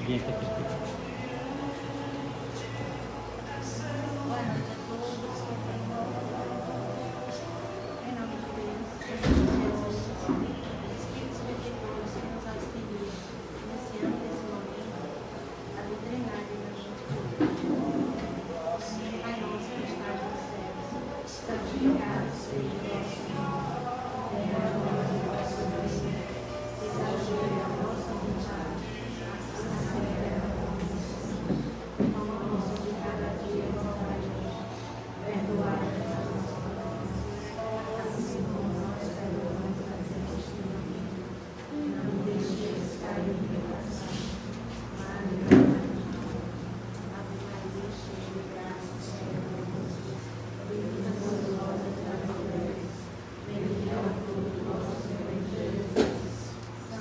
Ambiente aqui. Boa noite a todos. Em nome de Deus, Espíritos benfeitores que nos auxiliam, iniciando esse momento, a doutrinária da gente hoje. Pai nosso que estás nos céus, santificado seja o vosso nome. Venha a nós o vosso reino. Seja feita a vossa vontade, assim na terra como no céu. O pão nosso de cada dia nos dai hoje. Perdoai-nos as nossas ofensas, assim como nós perdoamos a quem nos tem ofendido. Não nos deixeis cair em tentação, mas livrai-nos do mal. Ave Maria, cheia de graça, o Senhor é convosco. Bendita sois vós entre as mulheres, bendito é o fruto do vosso ventre, Jesus.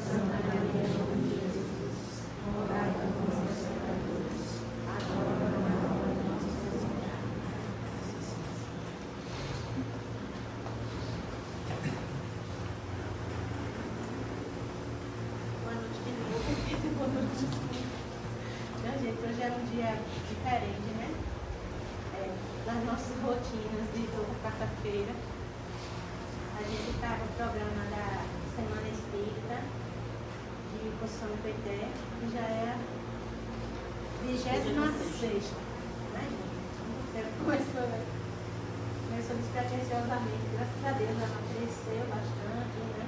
Santa Maria, Mãe de Jesus, rogai por nós, pecadores, agora e na hora de nossa morte. Boa noite de novo. Boa noite. Minha gente, hoje é um dia diferente, né? Das nossas rotinas de toda quarta-feira. A gente está no programa da Semana Espírita de Posição do PT, que já é a 26ª, né, gente? Começou despretensiosamente, graças a Deus, ela cresceu bastante, né?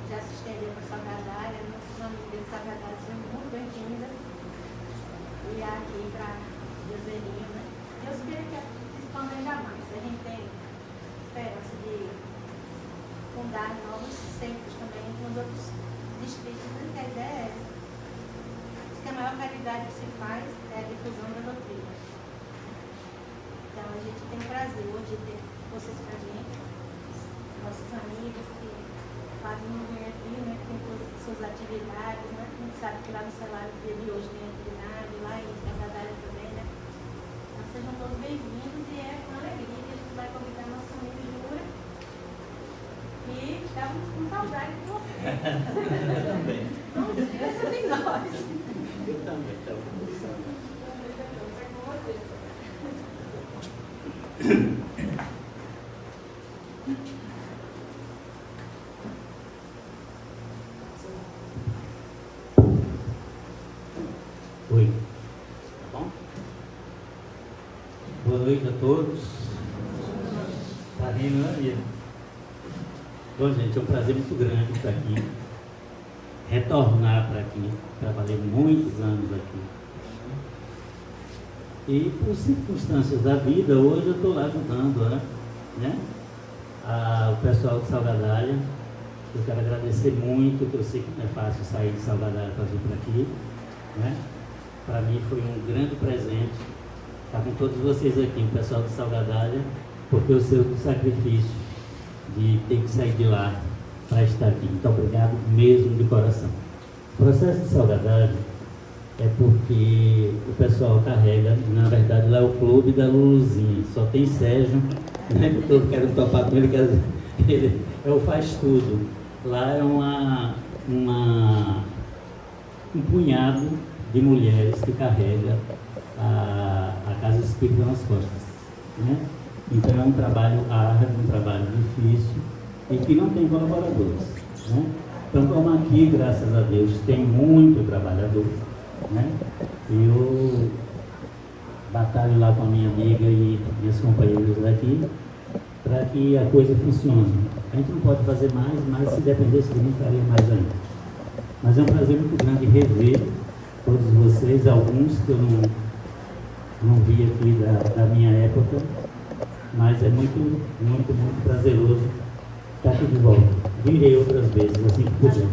Já se estendeu para Salgadária, nossos amigos de Salgadária são muito bem-vindas. E aqui para Deus Velhinho, né? Deus queira que se expanda ainda mais. A gente tem esperança de fundar novos centros também nos outros distritos, né? Que a ideia é essa. Diz que a maior caridade que se faz é a difusão da doutrina. Então a gente tem prazer hoje de ter vocês com a gente, nossos amigos que quase não vêm aqui, né? Que tem todas as suas atividades, né? A gente sabe que lá no celular do dia de hoje tem atividade, lá em Salgadária também, né? Então sejam todos bem-vindos e é com alegria que a gente vai convidar nossa amiga Jura. E estamos com saudade de você. Eu também. Não esqueça de nós. Eu também estava conversando. Foi com você. Oi. Tá bom? Boa noite a todos. Tá rindo, né, amigo? Bom, gente, é um prazer muito grande estar aqui. Retornar para aqui. Trabalhei muitos anos aqui. E por circunstâncias da vida, hoje eu estou lá ajudando, né? O pessoal de Salgadária. Eu quero agradecer muito, que eu sei que não é fácil sair de Salgadária para vir para aqui, né? Para mim foi um grande presente estar com todos vocês aqui, o pessoal de Salgadária, porque eu sei do sacrifício de ter que sair de lá para estar aqui. Muito obrigado mesmo de coração. O processo de Salgadária é porque o pessoal carrega, na verdade lá é o clube da Luluzinha, só tem Sérgio, né? Todos querem topar com ele, ele é o faz tudo. Lá é um punhado de mulheres que carrega a Casa Espírita nas costas, né? Então é um trabalho árduo, um trabalho difícil e que não tem colaboradores, né? Então, como aqui, graças a Deus, tem muito trabalhador, né? Eu batalho lá com a minha amiga e meus companheiros daqui para que a coisa funcione. A gente não pode fazer mais, mas se dependesse de mim, faria mais ainda. Mas é um prazer muito grande rever todos vocês, alguns que eu não vi aqui da minha época, mas é muito, muito, muito prazeroso estar aqui de volta. Virei outras vezes, assim que puder.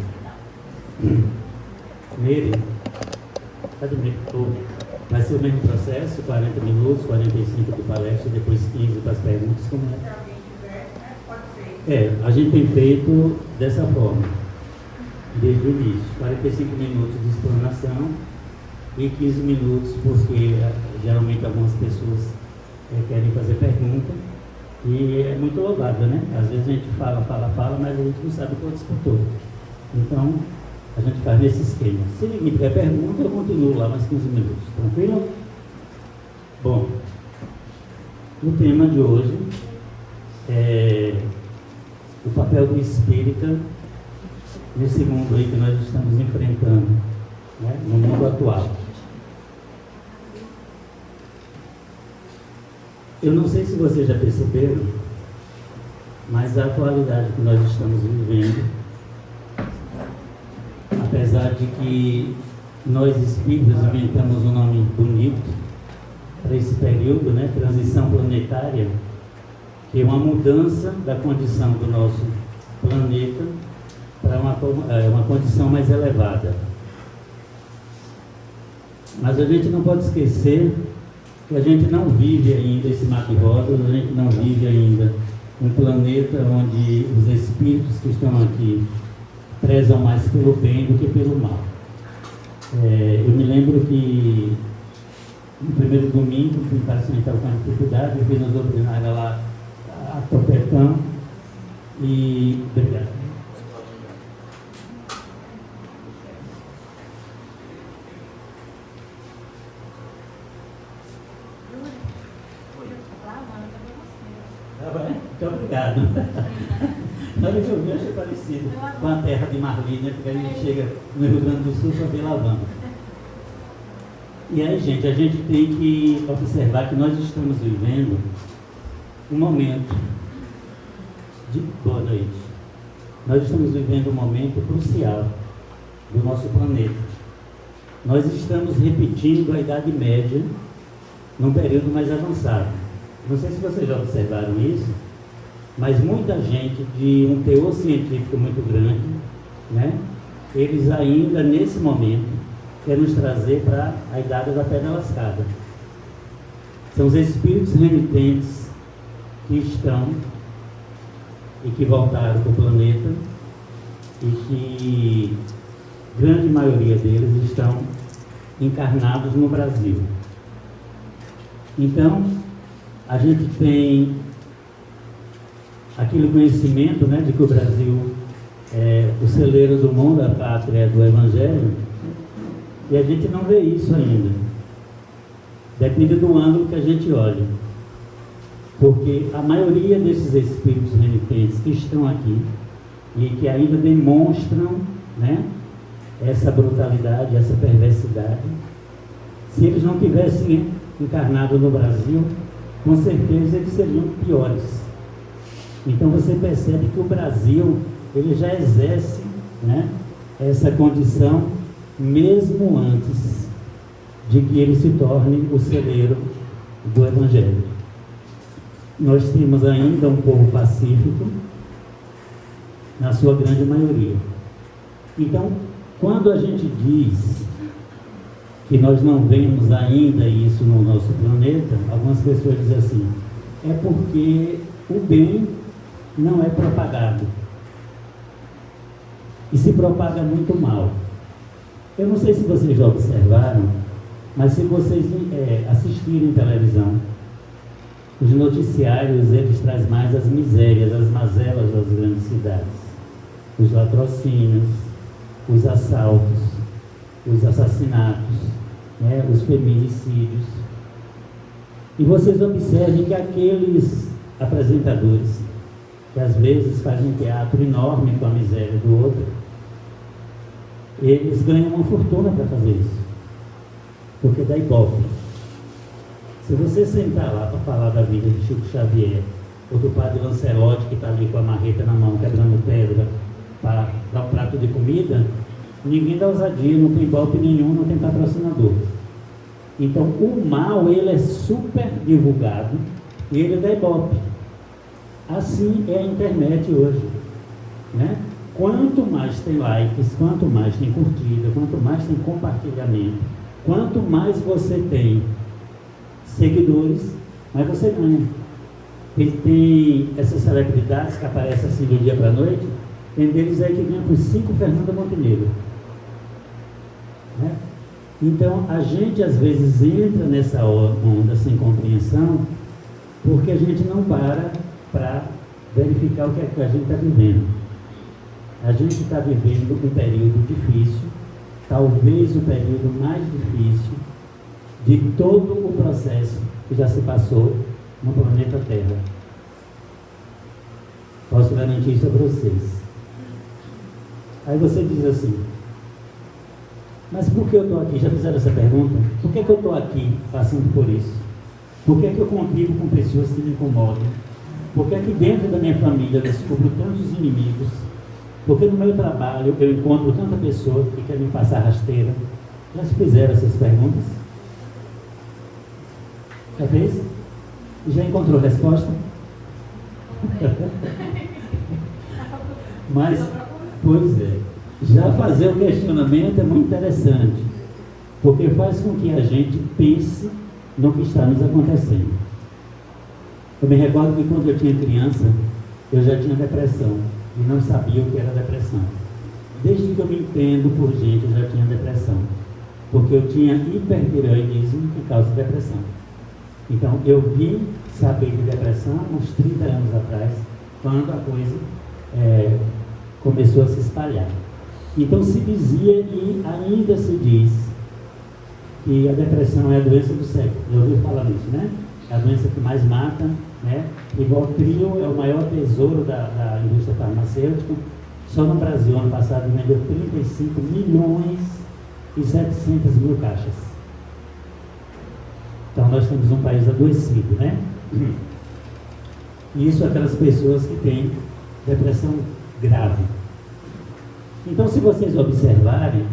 Nele, vai ser o mesmo processo, 40 minutos, 45 de palestra, depois 15 para as perguntas, como é? A gente tem feito dessa forma, desde o início, 45 minutos de explanação e 15 minutos, porque geralmente algumas pessoas querem fazer pergunta, e é muito louvável, né? Às vezes a gente fala, mas a gente não sabe quantos por todo. Então, a gente faz nesse esquema. Se ninguém tiver pergunta, eu continuo lá mais 15 minutos. Tranquilo? Bom, o tema de hoje é o papel do espírita nesse mundo aí que nós estamos enfrentando, né, no mundo atual. Eu não sei se vocês já perceberam, mas a atualidade que nós estamos vivendo, apesar de que nós espíritas inventamos um nome bonito para esse período, né, transição planetária, que é uma mudança da condição do nosso planeta para uma condição mais elevada. Mas a gente não pode esquecer que a gente não vive ainda esse mar de rosas, a gente não vive ainda um planeta onde os espíritos que estão aqui prezam mais pelo bem do que pelo mal. Eu me lembro que no primeiro domingo, que o Carlos estava com dificuldade, eu fui nos doutrinária lá a Topetão e... Obrigado. Muito obrigado. Na hora que eu vi, achei parecido com a terra de Marli, né? Porque a gente chega no Rio Grande do Sul só vê lavanda. E aí, gente, a gente tem que observar que nós estamos vivendo um momento de... Boa noite. Nós estamos vivendo um momento crucial do nosso planeta. Nós estamos repetindo a Idade Média num período mais avançado. Não sei se vocês já observaram isso, mas muita gente de um teor científico muito grande, né? Eles ainda, nesse momento, querem nos trazer para a idade da pedra lascada. São os espíritos renitentes que estão e que voltaram para o planeta e que, grande maioria deles, estão encarnados no Brasil. Então, a gente tem aquele conhecimento, né, de que o Brasil é o celeiro do mundo, a pátria do Evangelho, e a gente não vê isso ainda. Depende do ângulo que a gente olha. Porque a maioria desses espíritos renitentes que estão aqui e que ainda demonstram, né, essa brutalidade, essa perversidade, se eles não tivessem encarnado no Brasil, com certeza eles seriam piores. Então você percebe que o Brasil, ele já exerce, né, essa condição mesmo antes de que ele se torne o celeiro do Evangelho. Nós temos ainda um povo pacífico, na sua grande maioria. Então, quando a gente diz que nós não vemos ainda isso no nosso planeta, algumas pessoas dizem assim, é porque o bem não é propagado e se propaga muito mal. Eu não sei se vocês já observaram, mas se vocês assistirem televisão, os noticiários, eles trazem mais as misérias, as mazelas das grandes cidades, os latrocínios, os assaltos, os assassinatos, né, os feminicídios. E vocês observem que aqueles apresentadores que às vezes fazem um teatro enorme com a miséria do outro, eles ganham uma fortuna para fazer isso, porque dá ibope. Se você sentar lá para falar da vida de Chico Xavier, ou do padre Lancelotti, que está ali com a marreta na mão, quebrando pedra para dar um prato de comida, ninguém dá ousadia, não tem ibope nenhum, não tem patrocinador. Então o mal, ele é super divulgado e ele dá ibope. Assim é a internet hoje, né? Quanto mais tem likes, quanto mais tem curtida, quanto mais tem compartilhamento, quanto mais você tem seguidores, mais você ganha. Tem essas celebridades que aparecem assim do dia para a noite, tem deles aí que ganham por 5 Fernanda Montenegro, né? Então a gente às vezes entra nessa onda sem compreensão, porque a gente não para verificar o que é que a gente está vivendo. A gente está vivendo um período difícil, talvez o período mais difícil de todo o processo que já se passou no planeta Terra. Posso garantir isso a vocês. Aí você diz assim, mas por que eu estou aqui? Já fizeram essa pergunta? Por que eu estou aqui passando por isso? Por que eu convivo com pessoas que me incomodam? Por que aqui dentro da minha família eu descubro tantos inimigos? Por que no meu trabalho eu encontro tanta pessoa que quer me passar rasteira? Já se fizeram essas perguntas? Já fez? E já encontrou resposta? Mas, pois é, já fazer o questionamento é muito interessante, porque faz com que a gente pense no que está nos acontecendo. Eu me recordo que quando eu tinha criança, eu já tinha depressão e não sabia o que era depressão. Desde que eu me entendo por gente, eu já tinha depressão, porque eu tinha hipertireoidismo que causa depressão. Então, eu vim saber de depressão uns 30 anos atrás, quando a coisa começou a se espalhar. Então, se dizia e ainda se diz que a depressão é a doença do século. Já ouviu falar nisso, né? É a doença que mais mata, né? Rivotril é o maior tesouro da indústria farmacêutica. Só no Brasil, ano passado, vendeu 35 milhões e 700 mil caixas. Então, nós temos um país adoecido, né? Isso aquelas pessoas que têm depressão grave. Então, se vocês observarem,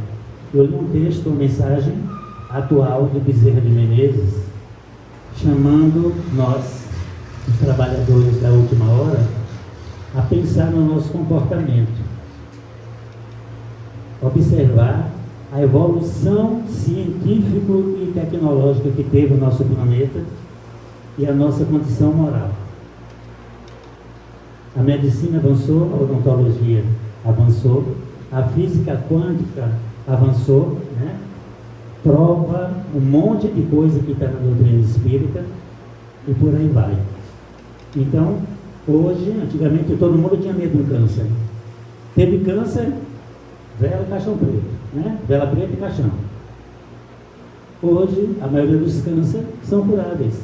eu li um texto, uma mensagem atual de Bezerra de Menezes, chamando nós, os trabalhadores da última hora, a pensar no nosso comportamento. Observar a evolução científico e tecnológica que teve o nosso planeta e a nossa condição moral. A medicina avançou, a odontologia avançou, a física quântica avançou, né? Prova um monte de coisa que está na doutrina espírita e por aí vai. Então, hoje, antigamente todo mundo tinha medo do câncer. Teve câncer, vela e caixão preto, né? Vela preta e caixão. Hoje, a maioria dos cânceres são curáveis.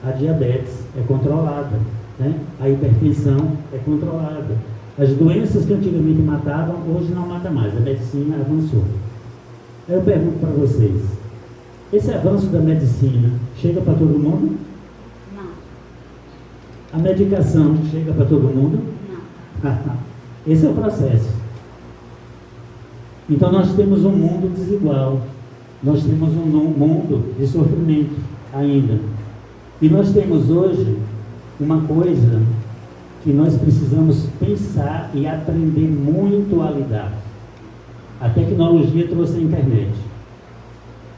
A diabetes é controlada, né? A hipertensão é controlada. As doenças que antigamente matavam, hoje não mata mais. A medicina avançou. Aí eu pergunto para vocês, esse avanço da medicina chega para todo mundo? Não. A medicação chega para todo mundo? Não. Esse é o processo. Então nós temos um mundo desigual. Nós temos um mundo de sofrimento ainda. E nós temos hoje uma coisa que nós precisamos pensar e aprender muito a lidar. A tecnologia trouxe a internet.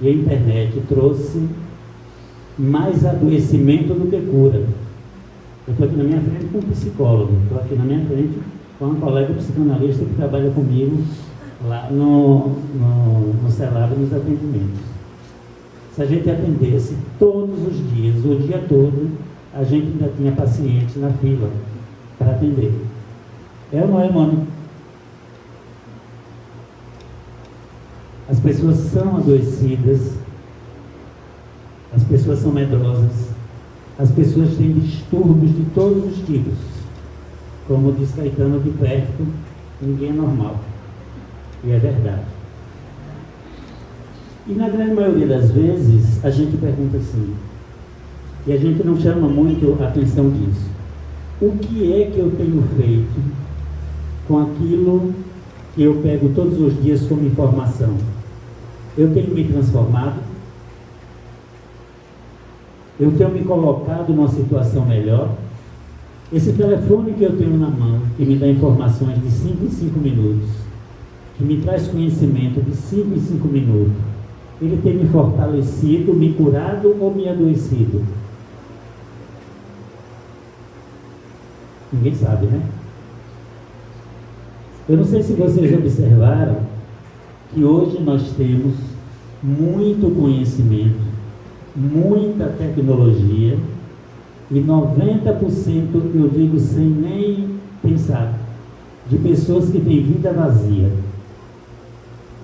E a internet trouxe mais adoecimento do que cura. Eu estou aqui na minha frente com um psicólogo, estou aqui na minha frente com uma colega psicanalista que trabalha comigo lá no CELAB, nos atendimentos. Se a gente atendesse todos os dias, o dia todo, a gente ainda tinha paciente na fila para atender. É ou não é, mano? As pessoas são adoecidas, as pessoas são medrosas, as pessoas têm distúrbios de todos os tipos. Como diz Caetano, de perto, ninguém é normal. E é verdade. E na grande maioria das vezes, a gente pergunta assim, e a gente não chama muito a atenção disso. O que é que eu tenho feito com aquilo que eu pego todos os dias como informação? Eu tenho me transformado? Eu tenho me colocado numa situação melhor? Esse telefone que eu tenho na mão, que me dá informações de 5 em 5 minutos, que me traz conhecimento de 5 em 5 minutos, ele tem me fortalecido, me curado ou me adoecido? Ninguém sabe, né? Eu não sei se vocês observaram que hoje nós temos muito conhecimento, muita tecnologia e 90% eu digo sem nem pensar, de pessoas que têm vida vazia.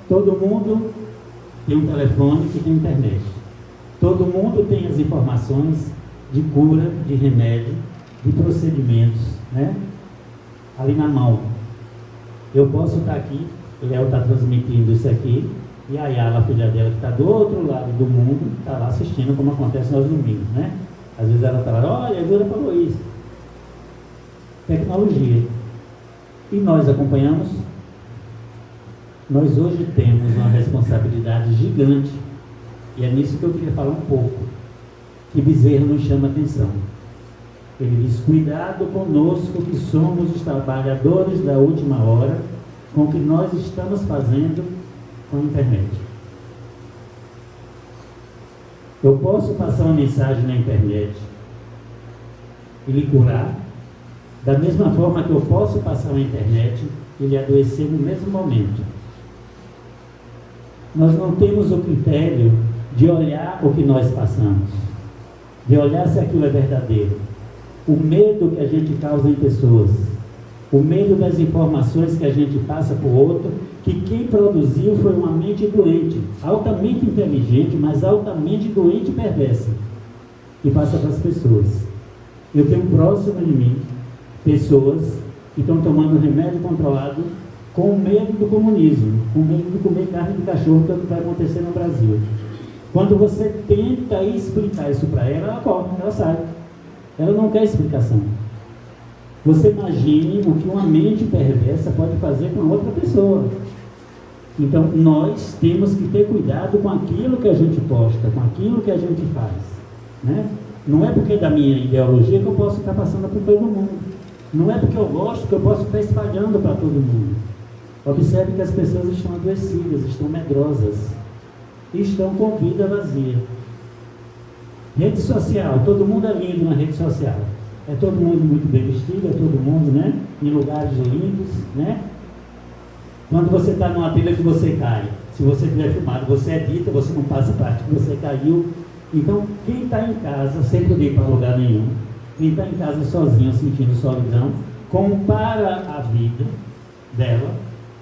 Todo mundo tem um telefone que tem internet. Todo mundo tem as informações de cura, de remédio, de procedimentos, né? Ali na mão. Eu posso estar aqui, o Léo está transmitindo isso aqui, e a Yala, a filha dela, que está do outro lado do mundo, está lá assistindo, como acontece nos domingos, né? Às vezes ela está lá, olha, a Júlia falou isso. Tecnologia. E nós acompanhamos. Nós hoje temos uma responsabilidade gigante, e é nisso que eu queria falar um pouco, que Bezerra nos chama a atenção. Ele diz: cuidado conosco, que somos os trabalhadores da última hora, com o que nós estamos fazendo com a internet. Eu posso passar uma mensagem na internet e lhe curar, da mesma forma que eu posso passar na internet e lhe adoecer no mesmo momento. Nós não temos o critério de olhar o que nós passamos, de olhar se aquilo é verdadeiro. O medo que a gente causa em pessoas, o medo das informações que a gente passa para o outro, que quem produziu foi uma mente doente, altamente inteligente, mas altamente doente e perversa, que passa para as pessoas. Eu tenho próximo de mim pessoas que estão tomando remédio controlado com medo do comunismo, com medo de comer carne de cachorro, que é o que vai acontecer no Brasil. Quando você tenta explicar isso para ela, ela corre, ela sai. Ela não quer explicação. Você imagine o que uma mente perversa pode fazer com outra pessoa. Então, nós temos que ter cuidado com aquilo que a gente posta, com aquilo que a gente faz, né? Não é porque é da minha ideologia que eu posso estar passando para todo mundo. Não é porque eu gosto que eu posso estar espalhando para todo mundo. Observe que as pessoas estão adoecidas, estão medrosas, estão com vida vazia. Rede social, todo mundo é lindo na rede social. É todo mundo muito bem vestido, é todo mundo, né? Em lugares lindos, né? Quando você está numa trilha que você cai, se você tiver filmado, você edita, você não passa parte que você caiu. Então, quem está em casa, sem poder ir para lugar nenhum, quem está em casa sozinho, sentindo solidão, compara a vida dela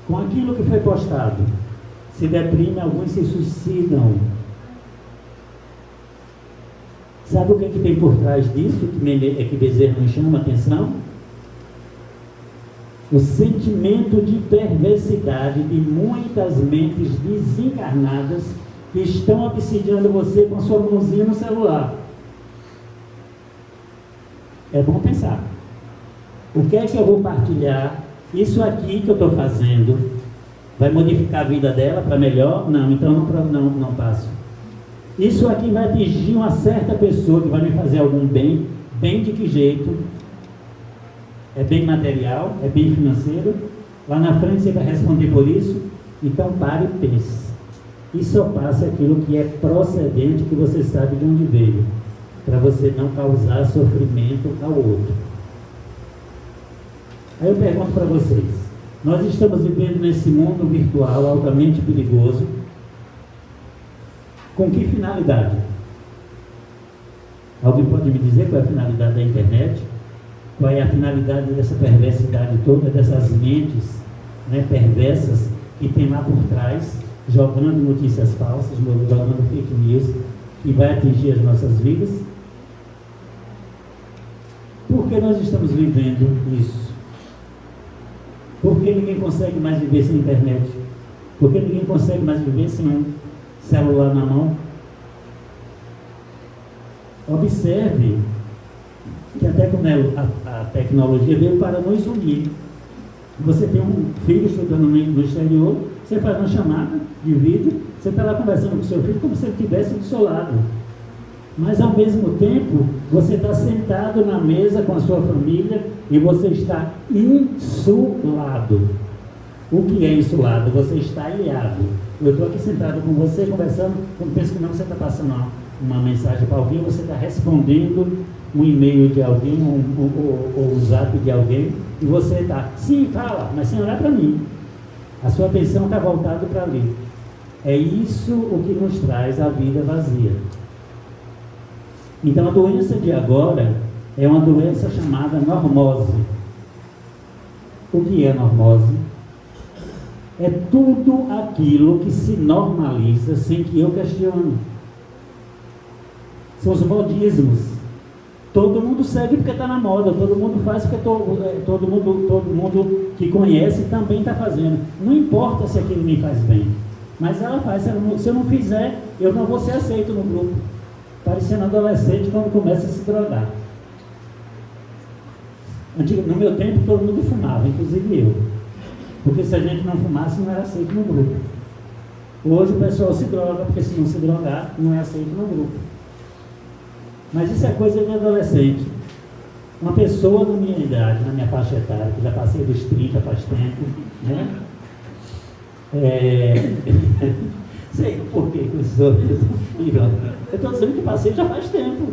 com aquilo que foi postado. Se deprime, alguns se suicidam. Sabe o que, que tem por trás disso, que Bezerra nos chama a atenção? O sentimento de perversidade de muitas mentes desencarnadas que estão obsidiando você com sua mãozinha no celular. É bom pensar. O que é que eu vou partilhar? Isso aqui que eu estou fazendo vai modificar a vida dela para melhor? Não, então não passo. Isso aqui vai atingir uma certa pessoa que vai me fazer algum bem. Bem de que jeito? É bem material? É bem financeiro? Lá na frente você vai responder por isso? Então pare e pense. E só passe aquilo que é procedente, que você sabe de onde veio, para você não causar sofrimento ao outro. Aí eu pergunto para vocês, nós estamos vivendo nesse mundo virtual altamente perigoso, com que finalidade? Alguém pode me dizer qual é a finalidade da internet? Qual é a finalidade dessa perversidade toda, dessas mentes, né, perversas que tem lá por trás, jogando notícias falsas, jogando fake news, que vai atingir as nossas vidas? Por que nós estamos vivendo isso? Por que ninguém consegue mais viver sem internet? Por que ninguém consegue mais viver sem um celular na mão? Observe que a tecnologia veio para nos unir. Você tem um filho estudando no exterior, você faz uma chamada de vídeo, você está lá conversando com o seu filho como se ele estivesse do seu lado. Mas ao mesmo tempo, você está sentado na mesa com a sua família e você está insulado. O que é insulado? Você está ilhado. Eu estou aqui sentado com você, conversando, quando penso que não, você está passando uma mensagem para alguém, você está respondendo um e-mail de alguém, ou um zap de alguém, e você está, sim, fala, mas sem olhar para mim. A sua atenção está voltada para ali. É isso o que nos traz a vida vazia. Então a doença de agora é uma doença chamada normose. O que é normose? É tudo aquilo que se normaliza sem que eu questione. São os modismos. Todo mundo segue porque está na moda, todo mundo faz porque todo mundo que conhece também está fazendo. Não importa se aquilo me faz bem, mas ela faz. Se eu não fizer, eu não vou ser aceito no grupo. Parecendo adolescente quando começa a se drogar. No meu tempo todo mundo fumava, inclusive eu. Porque se a gente não fumasse, não era aceito no grupo. Hoje o pessoal se droga, porque se não se drogar, não é aceito no grupo. Mas isso é coisa de adolescente. Uma pessoa da minha idade, na minha faixa etária, que já passei dos 30 faz tempo, né? Sei por que os outros viram. Eu estou dizendo que passei já faz tempo.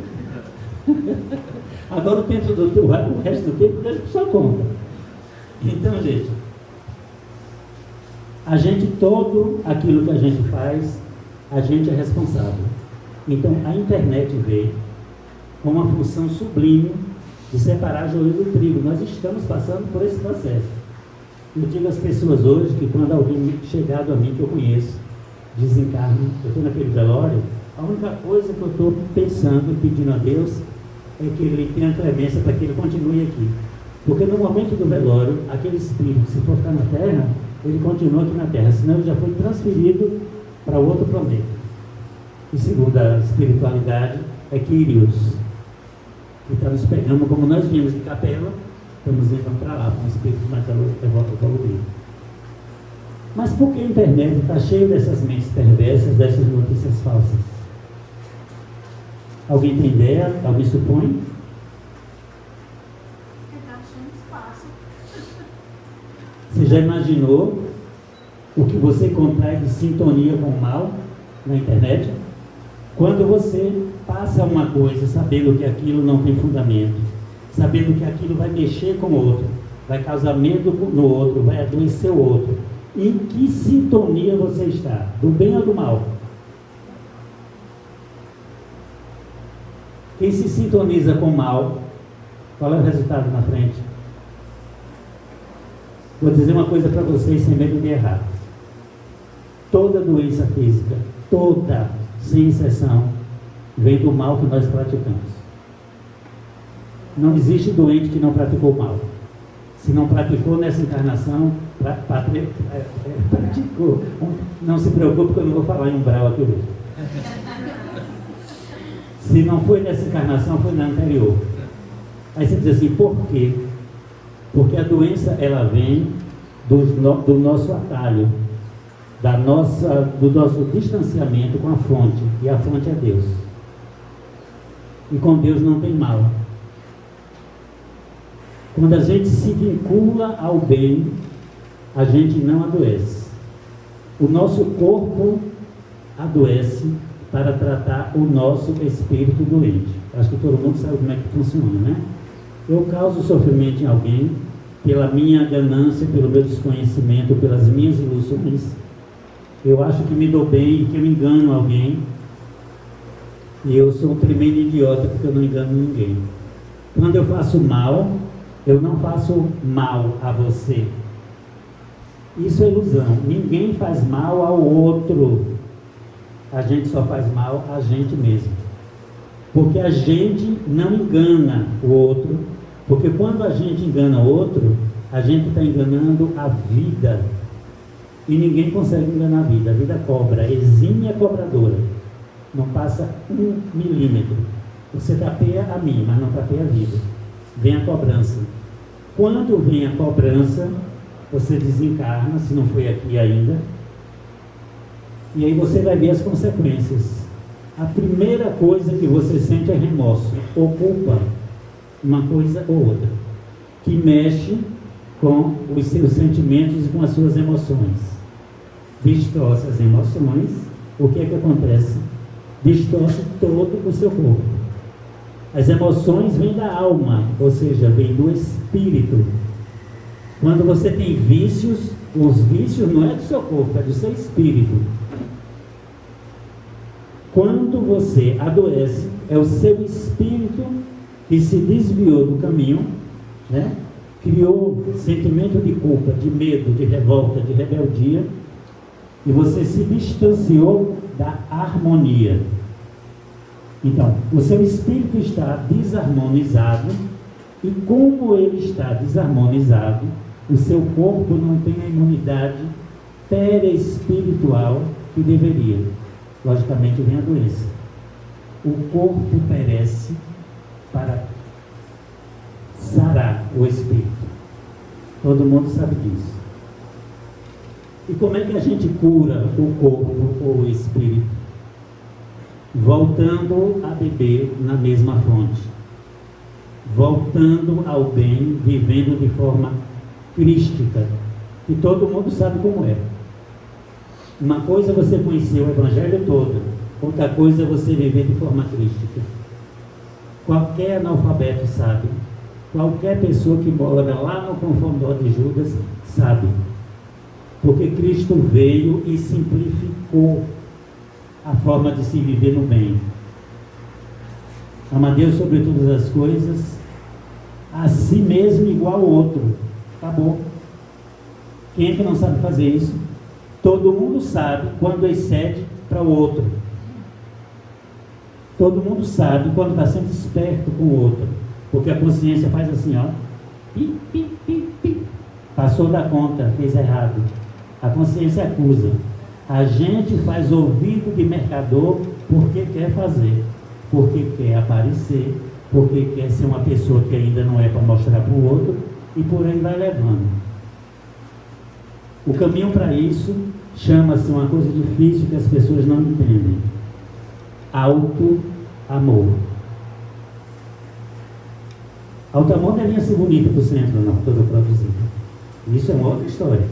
Agora o resto do tempo deixa por sua conta. Então, gente, todo aquilo que a gente faz, a gente é responsável. Então, a internet veio com uma função sublime de separar joio do trigo. Nós estamos passando por esse processo. Eu digo às pessoas hoje que quando alguém chegado a mim, que eu conheço, desencarna, eu estou naquele velório, a única coisa que eu estou pensando e pedindo a Deus é que Ele tenha clemência para que Ele continue aqui. Porque no momento do velório, aquele espírito, se for ficar na Terra, ele continua aqui na Terra, senão ele já foi transferido para outro planeta. E segundo a espiritualidade, é Quirios, que está nos pegando, como nós viemos de Capela, estamos levando para lá, com um espírito mais evoluído. Mas por que a internet está cheia dessas mentes perversas, dessas notícias falsas? Alguém tem ideia? Alguém supõe? Está achando espaço. Você já imaginou o que você contrai de sintonia com o mal na internet? Quando você passa uma coisa sabendo que aquilo não tem fundamento, sabendo que aquilo vai mexer com o outro, vai causar medo no outro, vai adoecer o outro, em que sintonia você está? Do bem ou do mal? Quem se sintoniza com o mal, qual é o resultado na frente? Vou dizer uma coisa para vocês sem medo de errar. Toda doença física, toda, sem exceção, vem do mal que nós praticamos. Não existe doente que não praticou mal. Se não praticou nessa encarnação, praticou. Não se preocupe que eu não vou falar em umbral aqui hoje. Se não foi nessa encarnação, foi na anterior. Aí você diz assim, por quê? Porque a doença, ela vem do nosso atalho, do nosso distanciamento com a fonte, e a fonte é Deus. E com Deus não tem mal. Quando a gente se vincula ao bem, a gente não adoece. O nosso corpo adoece para tratar o nosso espírito doente. Acho que todo mundo sabe como é que funciona, né? Eu causo sofrimento em alguém pela minha ganância, pelo meu desconhecimento, pelas minhas ilusões. Eu acho que me dou bem e que eu engano alguém. E eu sou um tremendo idiota porque eu não engano ninguém. Quando eu faço mal, eu não faço mal a você. Isso é ilusão. Ninguém faz mal ao outro. A gente só faz mal a gente mesmo. Porque a gente não engana o outro. Porque quando a gente engana o outro, a gente está enganando a vida. E ninguém consegue enganar a vida. A vida cobra, exímia cobradora. Não passa 1 milímetro. Você tapeia a mim, mas não tapeia a vida. Vem a cobrança. Quando vem a cobrança, você desencarna, se não foi aqui ainda. E aí você vai ver as consequências. A primeira coisa que você sente é remorso, ou culpa, uma coisa ou outra, que mexe com os seus sentimentos e com as suas emoções. Distorce as emoções, o que é que acontece? Distorce todo o seu corpo. As emoções vêm da alma, ou seja, vêm do espírito. Quando você tem vícios, os vícios não é do seu corpo, é do seu espírito. Quando você adoece, é o seu espírito que se desviou do caminho, né? criou sentimento de culpa, de medo, de revolta, de rebeldia, e você se distanciou da harmonia. Então, o seu espírito está desarmonizado, e como ele está desarmonizado, o seu corpo não tem a imunidade perespiritual que deveria. Logicamente vem a doença. O corpo perece para sarar o espírito. Todo mundo sabe disso. E como é que a gente cura o corpo ou o espírito? Voltando a beber na mesma fonte. Voltando ao bem, vivendo de forma crística. E todo mundo sabe como é. Uma coisa é você conhecer o Evangelho todo, outra coisa é você viver de forma crística. Qualquer analfabeto sabe, qualquer pessoa que mora lá no confundor de Judas sabe, porque Cristo veio e simplificou a forma de se viver no bem. Ama a Deus sobre todas as coisas, a si mesmo igual ao outro. Acabou. Quem é que não sabe fazer isso? Todo mundo sabe quando excede para o outro. Todo mundo sabe quando está sendo esperto com o outro. Porque a consciência faz assim, ó. Pi, pi, pi, pi. Passou da conta, fez errado. A consciência acusa. A gente faz ouvido de mercador porque quer fazer. Porque quer aparecer. Porque quer ser uma pessoa que ainda não é para mostrar para o outro. E por aí vai levando. O caminho para isso chama-se uma coisa difícil que as pessoas não entendem: auto-amor. Auto-amor não é linha ser bonita para o centro, não, toda produzida. Isso é uma outra história.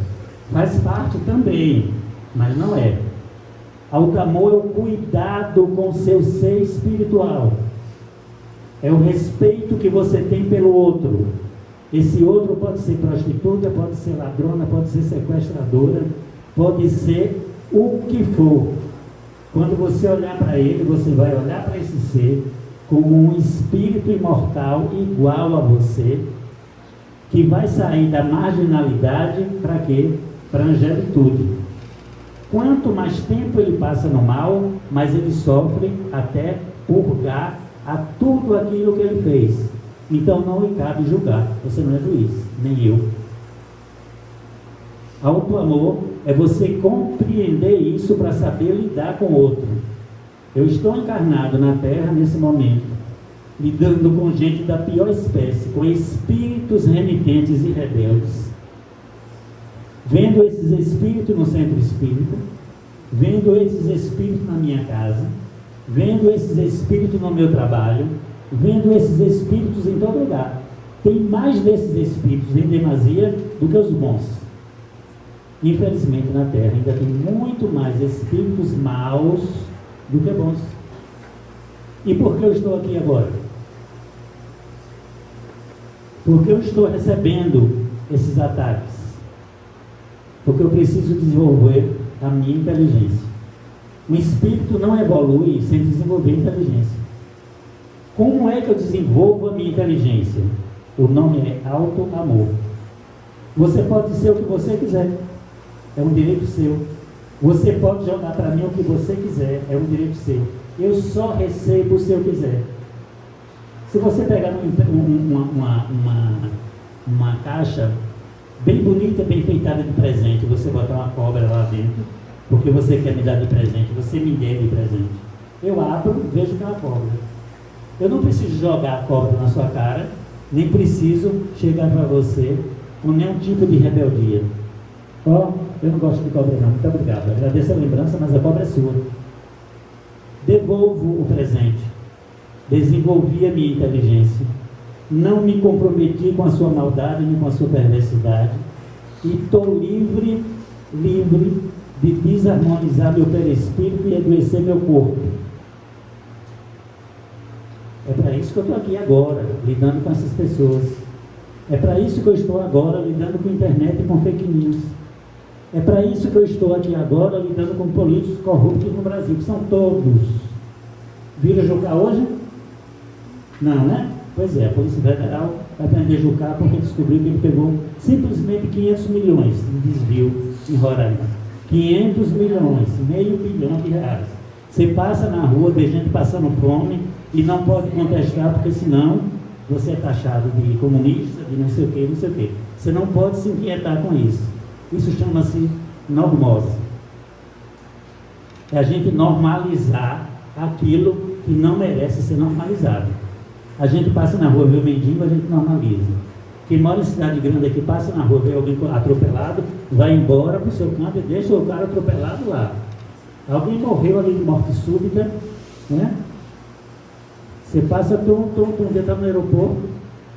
Faz parte também, mas não é. Auto-amor é o cuidado com o seu ser espiritual. É o respeito que você tem pelo outro. Esse outro pode ser prostituta, pode ser ladrona, pode ser sequestradora, pode ser o que for. Quando você olhar para ele, você vai olhar para esse ser como um espírito imortal igual a você, que vai sair da marginalidade para quê? Para a angelitude. Quanto mais tempo ele passa no mal, mais ele sofre até purgar a tudo aquilo que ele fez. Então não lhe cabe julgar, você não é juiz, nem eu. Auto-amor é você compreender isso para saber lidar com o outro. Eu estou encarnado na Terra nesse momento, lidando com gente da pior espécie, com espíritos remitentes e rebeldes, vendo esses espíritos no centro espírita, vendo esses espíritos na minha casa, vendo esses espíritos no meu trabalho, vendo esses espíritos em todo lugar. Tem mais desses espíritos em demasia do que os bons. Infelizmente na Terra ainda tem muito mais espíritos maus do que bons. E por que eu estou aqui agora? Porque eu estou recebendo esses ataques. Porque eu preciso desenvolver a minha inteligência. O espírito não evolui sem desenvolver inteligência. Como é que eu desenvolvo a minha inteligência? O nome é auto-amor. Você pode ser o que você quiser. É um direito seu. Você pode jogar para mim o que você quiser. É um direito seu. Eu só recebo se eu quiser. Se você pegar uma caixa bem bonita, bem enfeitada de presente, você botar uma cobra lá dentro, porque você quer me dar de presente, você me der de presente. Eu abro, vejo que é uma cobra. Eu não preciso jogar a cobra na sua cara, nem preciso chegar para você com nenhum tipo de rebeldia. Eu não gosto de cobra não, muito obrigado. Agradeço a lembrança, mas a cobra é sua. Devolvo o presente. Desenvolvi a minha inteligência. Não me comprometi com a sua maldade, nem com a sua perversidade. E estou livre de desarmonizar meu perispírito e adoecer meu corpo. É para isso que eu estou aqui agora, lidando com essas pessoas. É para isso que eu estou agora, lidando com a internet e com fake news. É para isso que eu estou aqui agora, lidando com políticos corruptos no Brasil, que são todos. Viram jogar hoje? Não, né? Pois é, a Polícia Federal vai prender Jucá porque descobriu que ele pegou simplesmente 500 milhões de desvio em Roraima. 500 milhões, meio bilhão de reais. Você passa na rua, vê gente passando fome e não pode contestar, porque senão você é taxado de comunista, de não sei o quê, não sei o quê. Você não pode se inquietar com isso. Isso chama-se normose. É a gente normalizar aquilo que não merece ser normalizado. A gente passa na rua, vê o mendigo, a gente normaliza. Quem mora em cidade grande aqui, passa na rua, vê alguém atropelado, vai embora para o seu canto e deixa o cara atropelado lá. Alguém morreu ali de morte súbita, né? Você passa, um dia estava no aeroporto,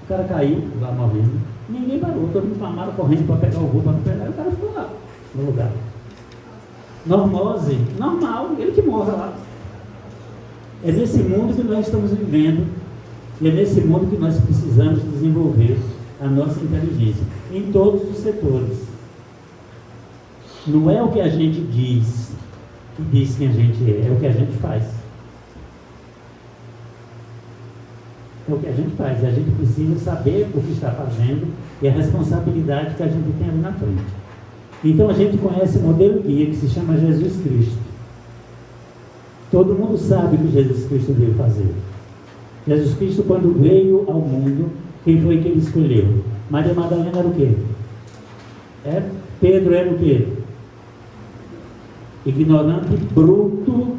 o cara caiu lá morrendo. Ninguém parou, todo mundo armado correndo para pegar o voo, para não pegar, e o cara ficou lá, no lugar. Normose, normal, ele que morra lá. É nesse mundo que nós estamos vivendo, e é nesse mundo que nós precisamos desenvolver a nossa inteligência, em todos os setores. Não é o que a gente diz, que diz quem a gente é o que a gente faz. É o que a gente faz, e a gente precisa saber o que está fazendo e a responsabilidade que a gente tem ali na frente. Então a gente conhece o modelo guia que se chama Jesus Cristo. Todo mundo sabe o que Jesus Cristo veio fazer. Jesus Cristo, quando veio ao mundo, quem foi que ele escolheu? Maria Madalena era o quê? Pedro era o quê? Ignorante, bruto,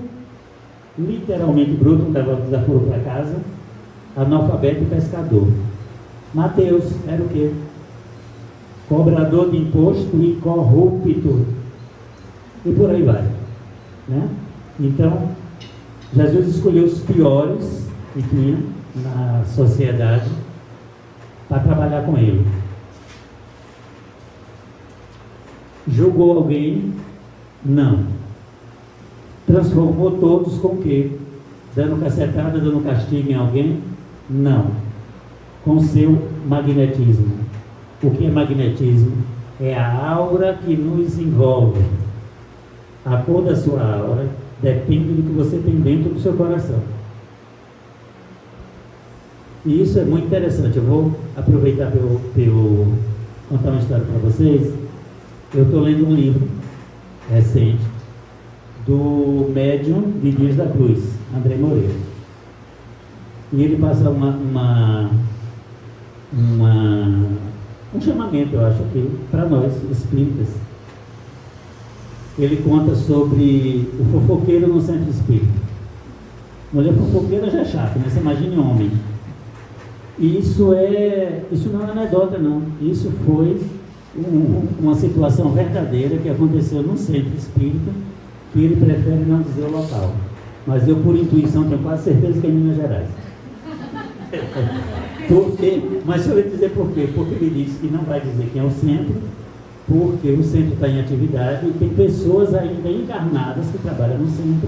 literalmente bruto, não dava desaforo para casa, analfabeto e pescador. Mateus era o quê? Cobrador de imposto e corrupto. E por aí vai, né? Então, Jesus escolheu os piores que tinha na sociedade para trabalhar com ele. Julgou alguém? Não. Transformou todos com o quê? Dando cacetada, dando castigo em alguém? Não. Com seu magnetismo. O que é magnetismo? É a aura que nos envolve. A cor da sua aura depende do que você tem dentro do seu coração. E isso é muito interessante. Eu vou aproveitar para eu contar uma história para vocês. Eu estou lendo um livro recente do médium de Dias da Cruz, André Moreira. E ele passa um chamamento, eu acho, aqui para nós, espíritas. Ele conta sobre o fofoqueiro no centro espírita. Mulher fofoqueira já é chato, né? Você imagine homem. E isso não é anedota, não. Isso foi uma situação verdadeira que aconteceu no centro espírita, que ele prefere não dizer o local. Mas eu, por intuição, tenho quase certeza que é em Minas Gerais. Mas deixa eu lhe dizer por quê. Porque ele disse que não vai dizer quem é o centro, porque o centro está em atividade e tem pessoas ainda encarnadas que trabalham no centro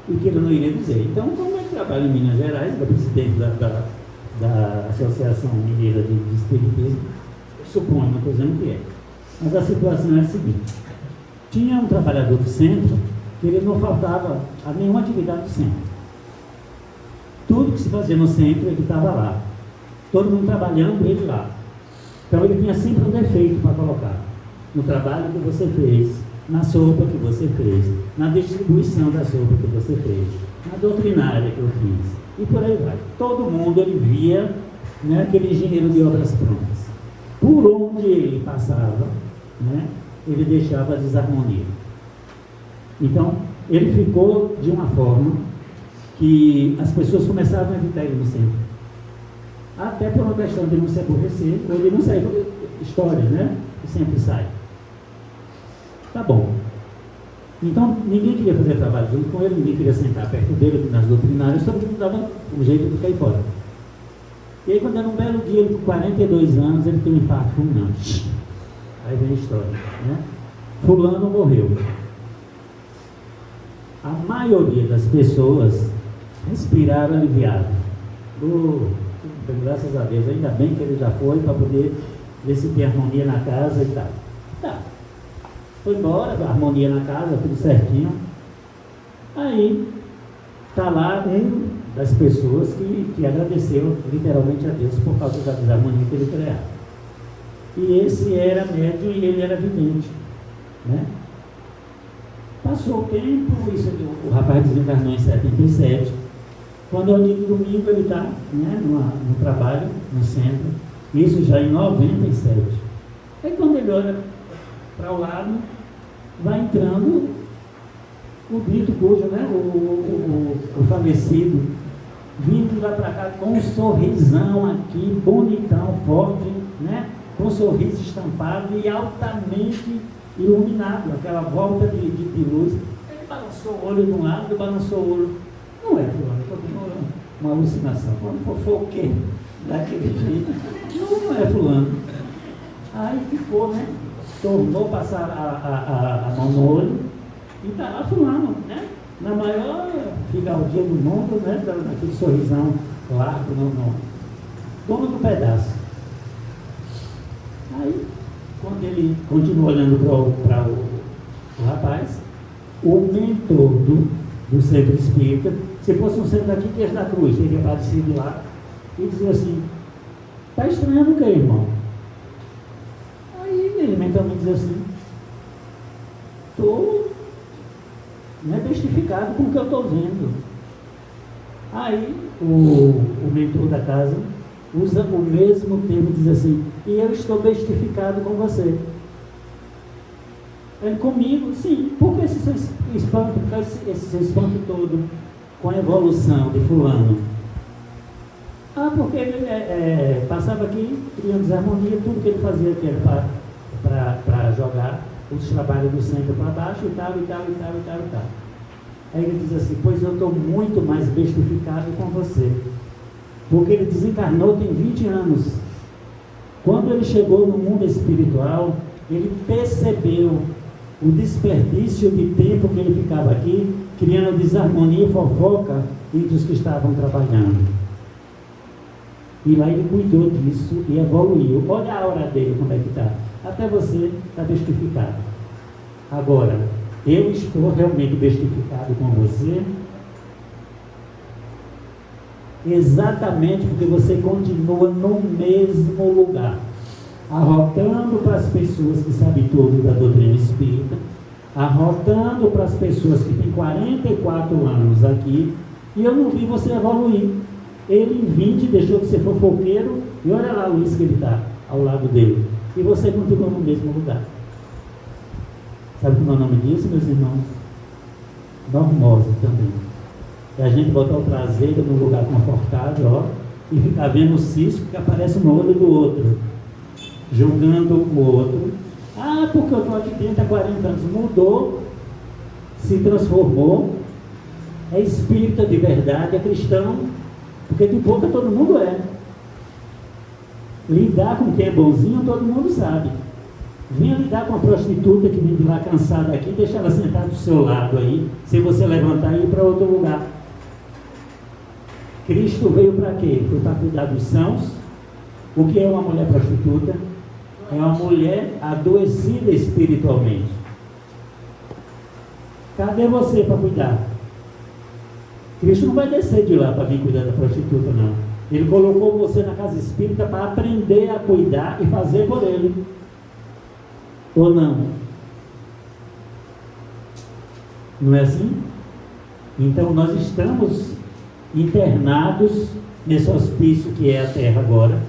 e que ele não iria dizer. Então, como ele trabalha em Minas Gerais, ele é presidente da Associação Mineira de Espiritismo, suponho, não estou dizendo que é. Mas a situação é a seguinte: tinha um trabalhador do centro que ele não faltava a nenhuma atividade do centro. Tudo que se fazia no centro, ele estava lá. Todo mundo trabalhando, ele lá. Então ele tinha sempre um defeito para colocar no trabalho que você fez, na sopa que você fez, na distribuição da sopa que você fez, na doutrinária que eu fiz, e por aí vai. Todo mundo ele via, né, aquele engenheiro de obras prontas. Por onde ele passava, né, ele deixava a desarmonia. Então, ele ficou de uma forma que as pessoas começavam a evitar ele no centro. Até por uma questão de não se aborrecer, ou de não sair. História, né? Que sempre sai. Tá bom. Então, ninguém queria fazer trabalho junto com ele, ninguém queria sentar perto dele nas doutrinárias, todo mundo dava um jeito de cair fora. E aí, quando era um belo dia, ele com 42 anos, ele tem um infarto fulminante. Aí vem a história, né? Fulano morreu. A maioria das pessoas respiraram aliviado. Graças a Deus, ainda bem que ele já foi para poder ver se tem harmonia na casa e tal. Tá. Foi embora, harmonia na casa, tudo certinho. Aí, tá lá um das pessoas que agradeceu literalmente a Deus por causa da desarmonia que ele criava. E esse era médium e ele era vidente, né? Passou o tempo, o rapaz desencarnou em 77. Quando é o dia de domingo, ele está, né, no trabalho, no centro, isso já em 97. Aí quando ele olha para o lado, vai entrando o dito cujo, né, o falecido, vindo lá para cá com um sorrisão aqui, bonitão, forte, né, com um sorriso estampado e altamente iluminado, aquela volta de luz. Ele balançou o olho de um lado e balançou o olho. Não é, fulano, estou tendo uma alucinação. Quando for o quê? Daquele jeito. Não é, fulano. Aí ficou, né? Tornou passar a mão no olho e está lá fulano, né? Na maior figaldinha do mundo, né? Naquele sorrisão largo, dono do pedaço. Aí, quando ele continua olhando para o rapaz, o mentor do centro espírita, se fosse um centro aqui, que é da Cruz, teria aparecido lá e dizia assim: está estranhando o que, irmão? Aí ele mentalmente diz assim: estou, né, testificado com o que eu estou vendo. Aí o mentor da casa usa o mesmo termo, diz assim: e eu estou bestificado com você. Ele comigo, sim. Por que esse seu espanto, esse seu espanto todo com a evolução de fulano? Ah, porque ele passava aqui, criando desarmonia, tudo que ele fazia que era para jogar os trabalhos do centro para baixo e tal, e tal, e tal, e tal, e tal. Aí ele diz assim: pois eu estou muito mais bestificado com você. Porque ele desencarnou tem 20 anos. Quando ele chegou no mundo espiritual, ele percebeu o desperdício de tempo que ele ficava aqui, criando desarmonia e fofoca entre os que estavam trabalhando. E lá ele cuidou disso e evoluiu. Olha a aura dele, como é que está. Até você está bestificado. Agora, eu estou realmente bestificado com você, exatamente porque você continua no mesmo lugar, arrotando para as pessoas que sabem tudo da doutrina espírita, arrotando para as pessoas que têm 44 anos aqui, e eu não vi você evoluir. Ele em 20 deixou de ser fofoqueiro, e olha lá o Luiz que ele está ao lado dele, e você continua no mesmo lugar. Sabe como é o nome disso, meus irmãos? Normose também. É a gente botar o traseiro num lugar confortável, ó, e ficar vendo o cisco que aparece no olho do outro, julgando o outro. Ah, porque eu estou aqui dentro há 40 anos. Mudou, se transformou, é espírita de verdade, é cristão, porque de boca todo mundo é. Lidar com quem é bonzinho, todo mundo sabe. Venha lidar com a prostituta que vem de lá cansada aqui, deixa ela sentada do seu lado aí, se você levantar e ir para outro lugar. Cristo veio para quê? Foi para cuidar dos sãos. O que é uma mulher prostituta? É uma mulher adoecida espiritualmente. Cadê você para cuidar? Cristo não vai descer de lá para vir cuidar da prostituta, não. Ele colocou você na casa espírita para aprender a cuidar e fazer por ele. Ou não? Não é assim? Então nós estamos internados nesse hospício que é a Terra agora,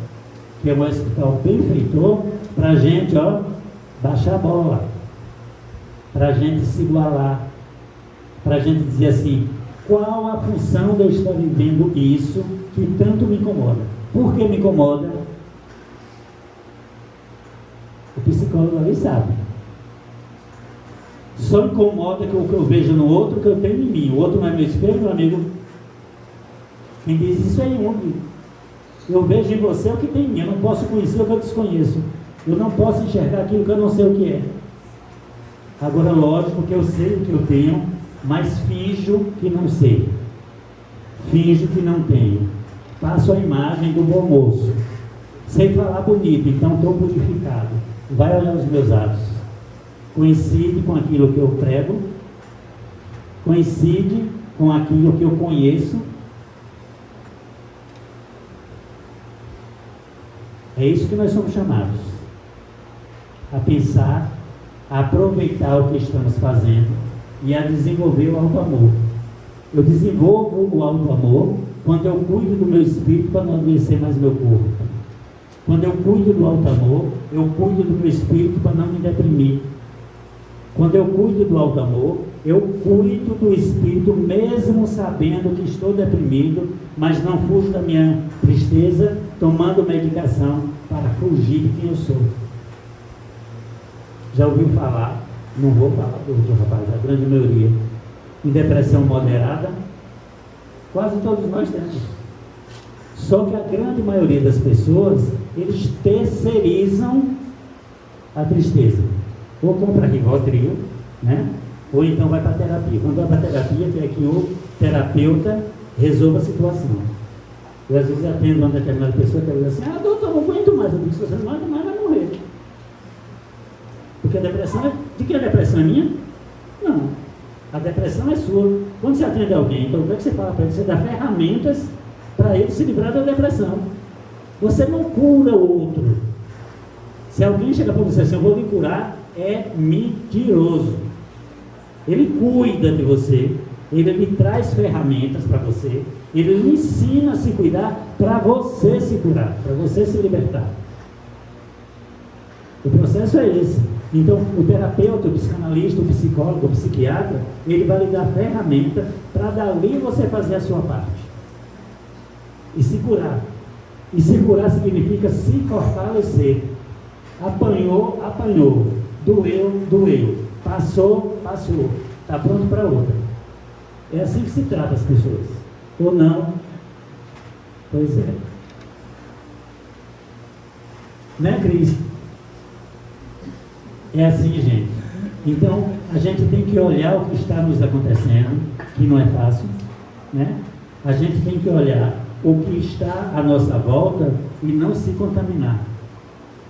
que é um hospital benfeitor, para a gente, ó, baixar a bola, para a gente se igualar, para a gente dizer assim: qual a função de eu estar vivendo isso que tanto me incomoda? Por que me incomoda? O psicólogo ali sabe. Só incomoda que o que eu vejo no outro, que eu tenho em mim. O outro não é meu espelho, meu amigo. Quem diz isso é Jung. Eu vejo em você o que tem em mim. Eu não posso conhecer o que eu desconheço. Eu não posso enxergar aquilo que eu não sei o que é. Agora, lógico que eu sei o que eu tenho, mas finjo que não sei. Finjo que não tenho. Passo a imagem do bom moço. Sei falar bonito, então estou purificado. Vai olhar os meus atos. Coincide com aquilo que eu prego, coincide com aquilo que eu conheço, É isso que nós somos chamados. A pensar, a aproveitar o que estamos fazendo e a desenvolver o auto-amor. Eu desenvolvo o auto-amor quando eu cuido do meu espírito para não adoecer mais meu corpo. Quando eu cuido do auto-amor, eu cuido do meu espírito para não me deprimir. Quando eu cuido do auto-amor, eu cuido do espírito mesmo sabendo que estou deprimido, mas não fujo da minha tristeza tomando medicação para fugir de quem eu sou. Já ouviu falar, não vou falar do rapaz, a grande maioria, em depressão moderada? Quase todos nós temos. Só que a grande maioria das pessoas, eles terceirizam a tristeza. Ou compra Rivotril, né? Ou então vai para a terapia. Quando vai para a terapia, quer que o terapeuta resolva a situação. Eu às vezes atendo uma determinada pessoa que diz assim: doutor, não aguento mais. Eu digo: se você não aguenta mais, vai morrer. Porque a depressão é... De que a depressão é minha? Não. A depressão é sua. Quando você atende alguém, então o que você fala para ele? Você dá ferramentas para ele se livrar da depressão. Você não cura o outro. Se alguém chega para você assim: eu vou lhe curar, é mentiroso. Ele cuida de você, ele lhe traz ferramentas para você, ele lhe ensina a se cuidar para você se curar, para você se libertar. O processo é esse. Então, o terapeuta, o psicanalista, o psicólogo, o psiquiatra, ele vai lhe dar ferramenta para dali você fazer a sua parte. E se curar. E se curar significa se fortalecer. Apanhou, apanhou. Doeu, doeu. Passou, passou. Está pronto para outra. É assim que se trata as pessoas. Ou não? Pois é. Né, Cris? É assim, gente. Então, a gente tem que olhar o que está nos acontecendo, que não é fácil, né? A gente tem que olhar o que está à nossa volta e não se contaminar.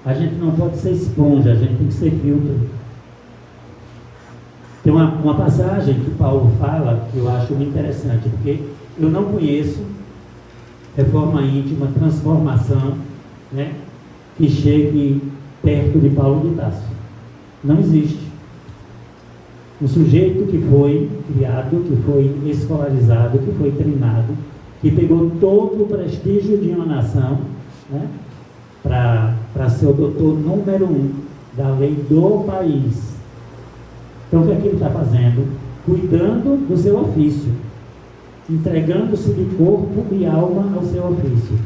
A gente não pode ser esponja, a gente tem que ser filtro. Tem uma passagem que Paulo fala que eu acho muito interessante, porque eu não conheço reforma íntima, transformação, né, que chegue perto de Paulo de Tarso. Não existe. Um sujeito que foi criado, que foi escolarizado, que foi treinado, que pegou todo o prestígio de uma nação, né, para ser o doutor número 1 da lei do país. Então, o que é que ele está fazendo? Cuidando do seu ofício, entregando-se de corpo e alma ao seu ofício.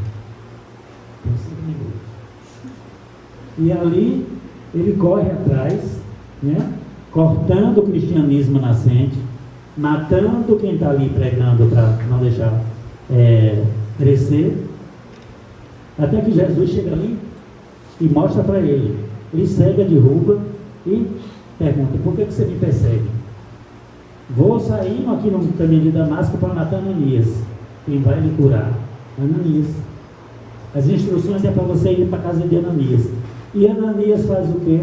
E ali ele corre atrás, né, cortando o cristianismo nascente, matando quem está ali pregando para não deixar crescer, até que Jesus chega ali e mostra para ele. Ele segue a derruba e pergunta: por que você me persegue? Vou saindo aqui no caminho de Damasco para matar Ananias. Quem vai lhe curar? Ananias. As instruções é para você ir para a casa de Ananias. E Ananias faz o quê?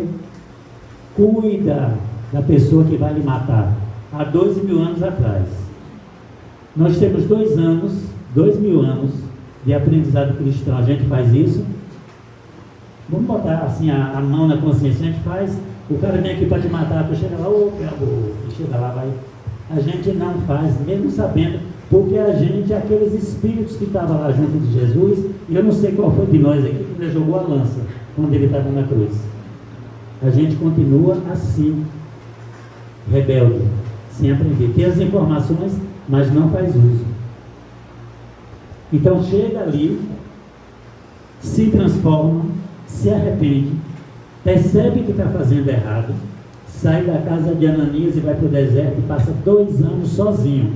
Cuida da pessoa que vai lhe matar. Há 2.000 anos atrás. Nós temos 2.000 anos de aprendizado cristão. A gente faz isso. Vamos botar assim a mão na consciência. A gente faz. O cara vem aqui para te matar, tu chega lá, e chega lá, vai. A gente não faz, mesmo sabendo, porque a gente, aqueles espíritos que estavam lá junto de Jesus, e eu não sei qual foi de nós aqui que ele jogou a lança quando ele estava na cruz. A gente continua assim, rebelde, sem aprender. Tem as informações, mas não faz uso. Então chega ali, se transforma, se arrepende, percebe que está fazendo errado, sai da casa de Ananias e vai para o deserto e passa 2 anos sozinho.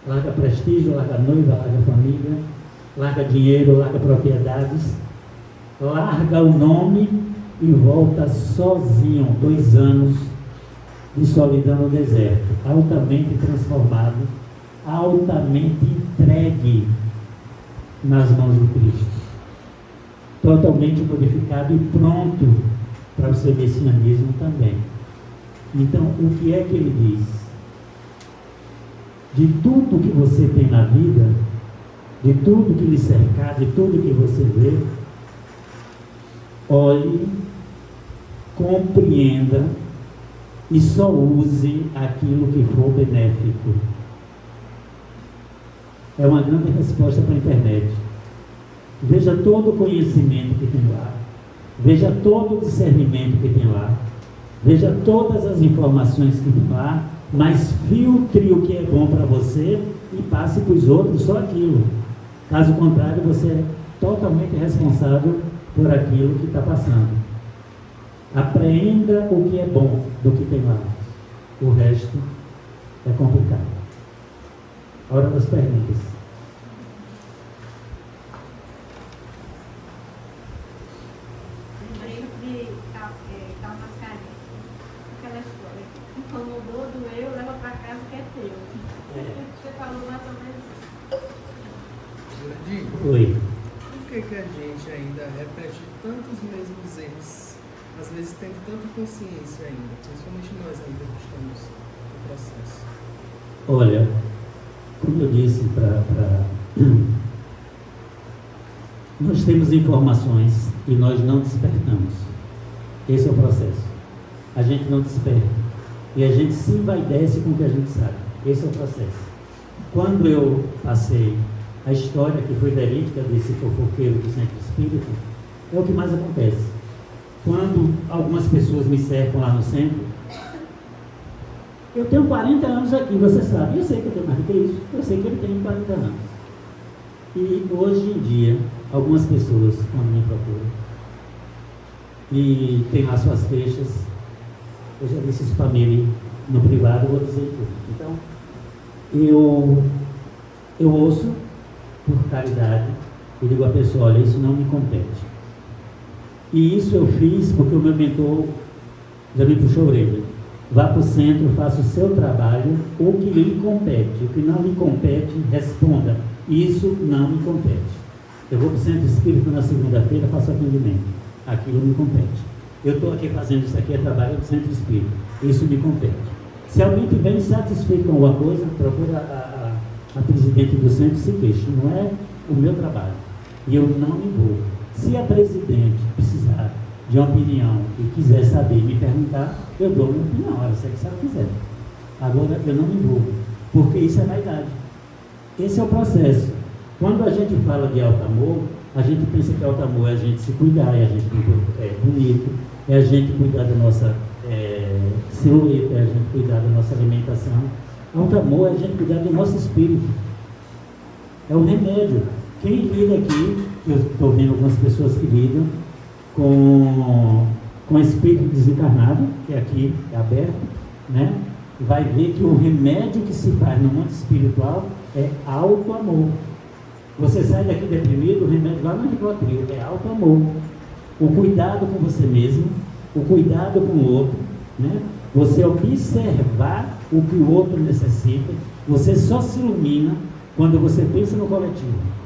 Larga prestígio, larga noiva, larga família, larga dinheiro, larga propriedades, larga o nome e volta sozinho. 2 anos de solidão no deserto, altamente transformado, altamente entregue nas mãos de Cristo, totalmente modificado e pronto para o seu messianismo também. Então, o que é que ele diz? De tudo que você tem na vida, de tudo que lhe cercar, de tudo que você vê, olhe, compreenda e só use aquilo que for benéfico. É uma grande resposta para a internet. Veja todo o conhecimento que tem lá. Veja todo o discernimento que tem lá. Veja todas as informações que tem lá, mas filtre o que é bom para você e passe para os outros só aquilo. Caso contrário, você é totalmente responsável por aquilo que está passando. Aprenda o que é bom do que tem lá. O resto é complicado. Hora das perguntas. Lembrei de Calmascarinha. Aquela história. Incomodou, doeu, leva para casa que é teu. Você falou mais ou menos isso. Digo, Oi. por que a gente ainda repete tantos mesmos erros? Às vezes tem tanta consciência ainda, principalmente nós ainda que estamos no processo. Olha, como eu disse, nós temos informações e nós não despertamos. Esse é o processo. A gente não desperta. E a gente se envaidece com o que a gente sabe. Esse é o processo. Quando eu passei a história que foi verídica desse fofoqueiro do Centro Espírita, é o que mais acontece. Quando algumas pessoas me cercam lá no centro, eu tenho 40 anos aqui, você sabe, eu sei que eu tenho mais do que isso, eu sei que ele tem 40 anos. E hoje em dia, algumas pessoas, quando me procuram, e tem lá suas queixas, eu já disse isso para mim no privado, eu vou dizer tudo. Então, eu ouço por caridade e digo à pessoa, olha, isso não me compete. E isso eu fiz porque o meu mentor já me puxou a orelha. Vá para o centro, faça o seu trabalho, o que lhe compete. O que não lhe compete, responda. Isso não me compete. Eu vou para o centro espírita na segunda-feira, faço atendimento. Aquilo me compete. Eu estou aqui fazendo isso aqui, é trabalho do centro espírita. Isso me compete. Se alguém estiver insatisfeito com alguma coisa, procura a presidente do centro e se queixa. Não é o meu trabalho. E eu não me envolvo. Se a presidente precisar de uma opinião e quiser saber, me perguntar, eu dou minha opinião, ela segue se ela quiser. Agora, eu não me envolvo, porque isso é vaidade. Esse é o processo. Quando a gente fala de alto amor, a gente pensa que alto amor é a gente se cuidar, é a gente é bonito, é a gente cuidar da nossa silhueta, é a gente cuidar da nossa alimentação. Alto amor é a gente cuidar do nosso espírito. É o remédio. Quem lida aqui, eu estou vendo algumas pessoas que lidam com espírito desencarnado, que aqui é aberto, né? Vai ver que o remédio que se faz no mundo espiritual é alto amor. Você sai daqui deprimido, o remédio lá no Rivotril é alto amor. O cuidado com você mesmo, o cuidado com o outro, né? Você observar o que o outro necessita. Você só se ilumina quando você pensa no coletivo.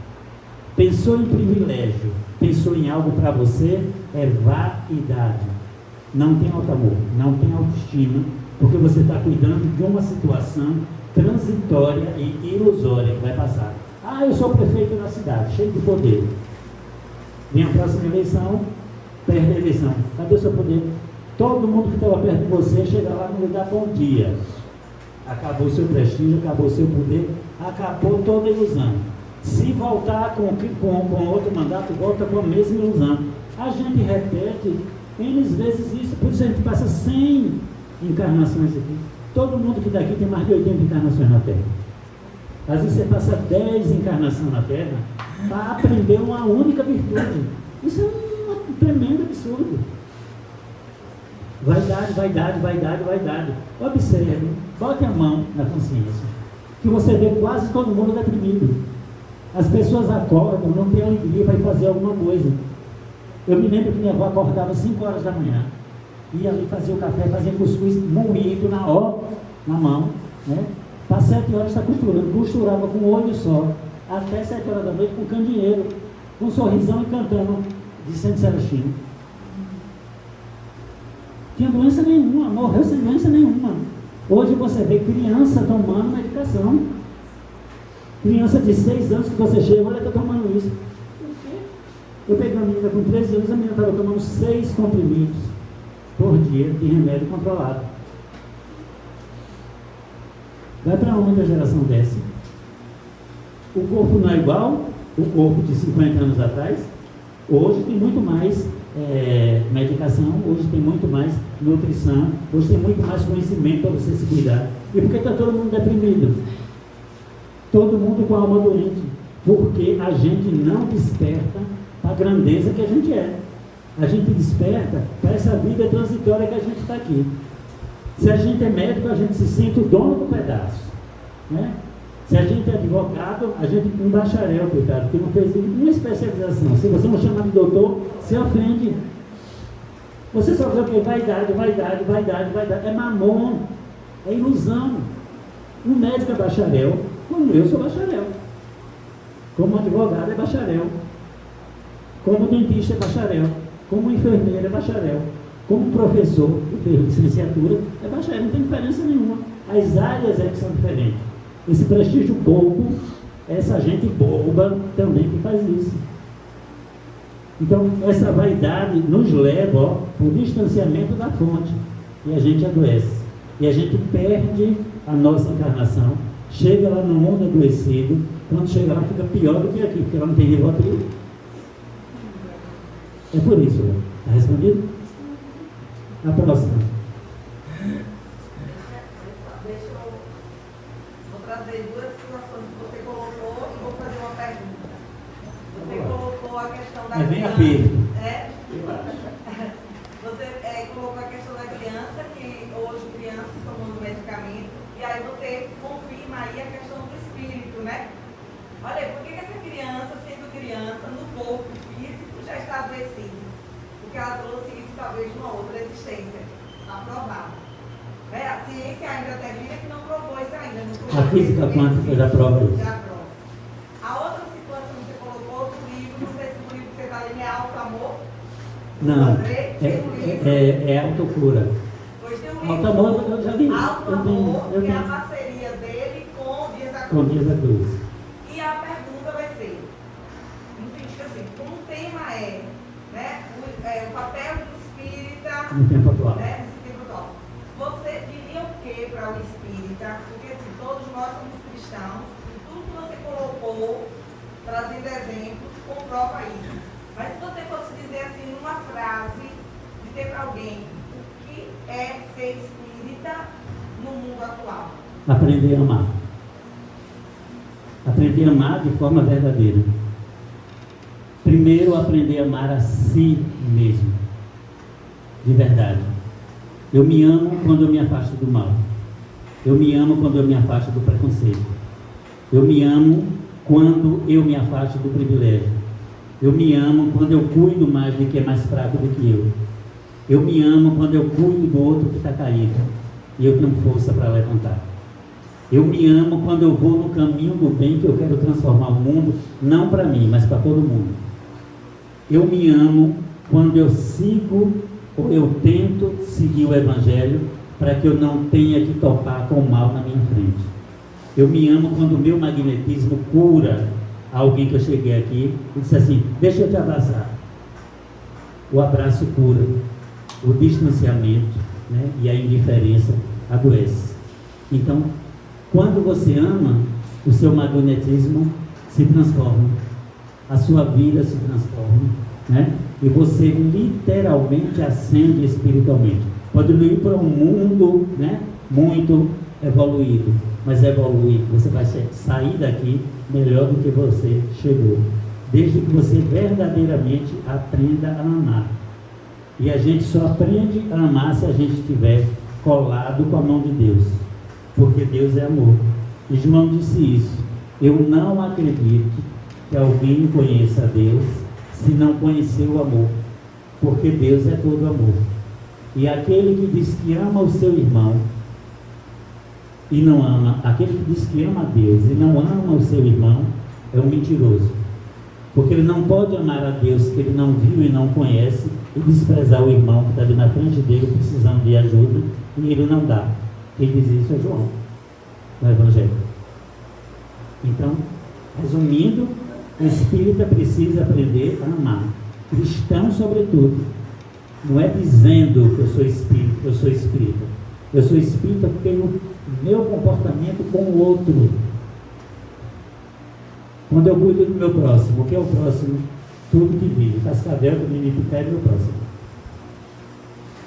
Pensou em privilégio, pensou em algo para você, é vaidade. Não tem alto amor, não tem autoestima, porque você está cuidando de uma situação transitória e ilusória que vai passar. Ah, eu sou prefeito da cidade, cheio de poder. Vem a próxima eleição, perde a eleição. Cadê o seu poder? Todo mundo que estava perto de você chega lá no lugar bom dia. Acabou o seu prestígio, acabou o seu poder, acabou toda a ilusão. Se voltar com outro mandato, volta com a mesma ilusão. A gente repete N vezes isso, por isso a gente passa 100 encarnações aqui. Todo mundo que está aqui tem mais de 80 encarnações na Terra. Às vezes você passa 10 encarnações na Terra para aprender uma única virtude. Isso é um tremendo absurdo. Vaidade, vaidade, vaidade, vaidade. Observe, bote a mão na consciência, que você vê quase todo mundo deprimido. As pessoas acordam, não tem alegria para ir fazer alguma coisa. Eu me lembro que minha avó acordava às 5 horas da manhã, ia ali fazer o café, fazia cuscuz moído na mão, né? Para 7 horas está costurando, costurava com o olho só, até 7 horas da noite com candeeiro, com um sorrisão e cantando de Santo Celestino. Tinha doença nenhuma, morreu sem doença nenhuma. Hoje você vê criança tomando medicação. Criança de 6 anos que você chega, olha, está tomando isso. Por quê? Eu peguei uma menina com 13 anos, a menina estava tomando 6 comprimidos por dia de remédio controlado. Vai para onde a geração desce? O corpo não é igual o corpo de 50 anos atrás. Hoje tem muito mais medicação, hoje tem muito mais nutrição, hoje tem muito mais conhecimento para você se cuidar. E por que está todo mundo deprimido? Todo mundo com a alma doente. Porque a gente não desperta para a grandeza que a gente é. A gente desperta para essa vida transitória que a gente está aqui. Se a gente é médico, a gente se sente o dono do pedaço, né? Se a gente é advogado, a gente um bacharel, coitado, que não fez nenhuma especialização. Se você não chama de doutor, se ofende. Você só vê o que? Vaidade. É mamon, é ilusão. Um médico é bacharel, como eu sou bacharel. Como advogado é bacharel. Como dentista é bacharel. Como enfermeiro é bacharel. Como professor que fez licenciatura é bacharel. Não tem diferença nenhuma. As áreas é que são diferentes. Esse prestígio bobo, essa gente boba também que faz isso. Então, essa vaidade nos leva para o distanciamento da fonte. E a gente adoece. E a gente perde a nossa encarnação. Chega lá no mundo adoecido. Quando chega lá, fica pior do que aqui, porque ela não tem rivotril. É por isso, né? Está respondido? A próxima. Vou trazer duas situações que você colocou e vou fazer uma pergunta. Você colocou a questão da Vem a criança. perda. Você colocou a questão da criança, que hoje crianças tomando medicamento, e aí você confirma aí a questão do espírito, né? Olha, por que essa criança, sendo criança, no corpo físico, já está adoecida? Porque ela trouxe isso talvez de uma outra existência. Está provado. Né? A ciência ainda termina que não provou isso ainda. A física quântica já prova isso. Já prova. A outra situação que você colocou do livro, não sei se o livro que você está lendo é Alto Amor. Não, Tem um livro. é autocura. Pois tem um livro. Alto Amor, eu já vi. Alto Amor, Eu que é a vi. parceria dele com Dias da Com Cruz. Dias da Cruz. E a pergunta vai ser, no sentido assim, como o tema é, né, o papel do espírita, No tempo atual. né, nesse tempo atual, você diria o que para o espírita? Porque assim, todos nós somos cristãos, e tudo que você colocou, trazendo exemplos, comprova isso. Mas se você fosse dizer assim, numa frase, dizer para alguém o que é ser espírita no mundo atual? Aprender a amar. Aprender a amar de forma verdadeira. Primeiro, aprender a amar a si mesmo. De verdade. Eu me amo quando eu me afasto do mal. Eu me amo quando eu me afasto do preconceito. Eu me amo quando eu me afasto do privilégio. Eu me amo quando eu cuido mais de quem é mais fraco do que eu. Eu me amo quando eu cuido do outro que está caído. E eu tenho força para levantar. Eu me amo quando eu vou no caminho do bem, que eu quero transformar o mundo, não para mim, mas para todo mundo. Eu me amo quando eu sigo, ou eu tento seguir o Evangelho, para que eu não tenha que topar com o mal na minha frente. Eu me amo quando o meu magnetismo cura alguém que eu cheguei aqui e disse assim, deixa eu te abraçar. O abraço cura, o distanciamento, né, e a indiferença adoece. Então, quando você ama, o seu magnetismo se transforma, a sua vida se transforma, né? E você literalmente ascende espiritualmente. Pode não ir para um mundo, né, muito evoluído, mas evolui. Você vai sair daqui melhor do que você chegou, desde que você verdadeiramente aprenda a amar. E a gente só aprende a amar se a gente estiver colado com a mão de Deus. Porque Deus é amor. E João disse isso. Eu não acredito que alguém conheça Deus se não conhecer o amor. Porque Deus é todo amor. E aquele que diz que ama o seu irmão e não ama, aquele que diz que ama a Deus e não ama o seu irmão, é um mentiroso. Porque ele não pode amar a Deus que ele não viu e não conhece e desprezar o irmão que está ali na frente dele precisando de ajuda e ele não dá. Quem diz isso é João, no Evangelho. Então, resumindo, O espírita precisa aprender a amar. Cristão, sobretudo. Não é dizendo que eu sou espírita, eu sou espírita. Eu sou espírita pelo meu comportamento com o outro. Quando eu cuido do meu próximo, o que é o próximo? Tudo que vive. Cascavel, do Minipité, é meu próximo.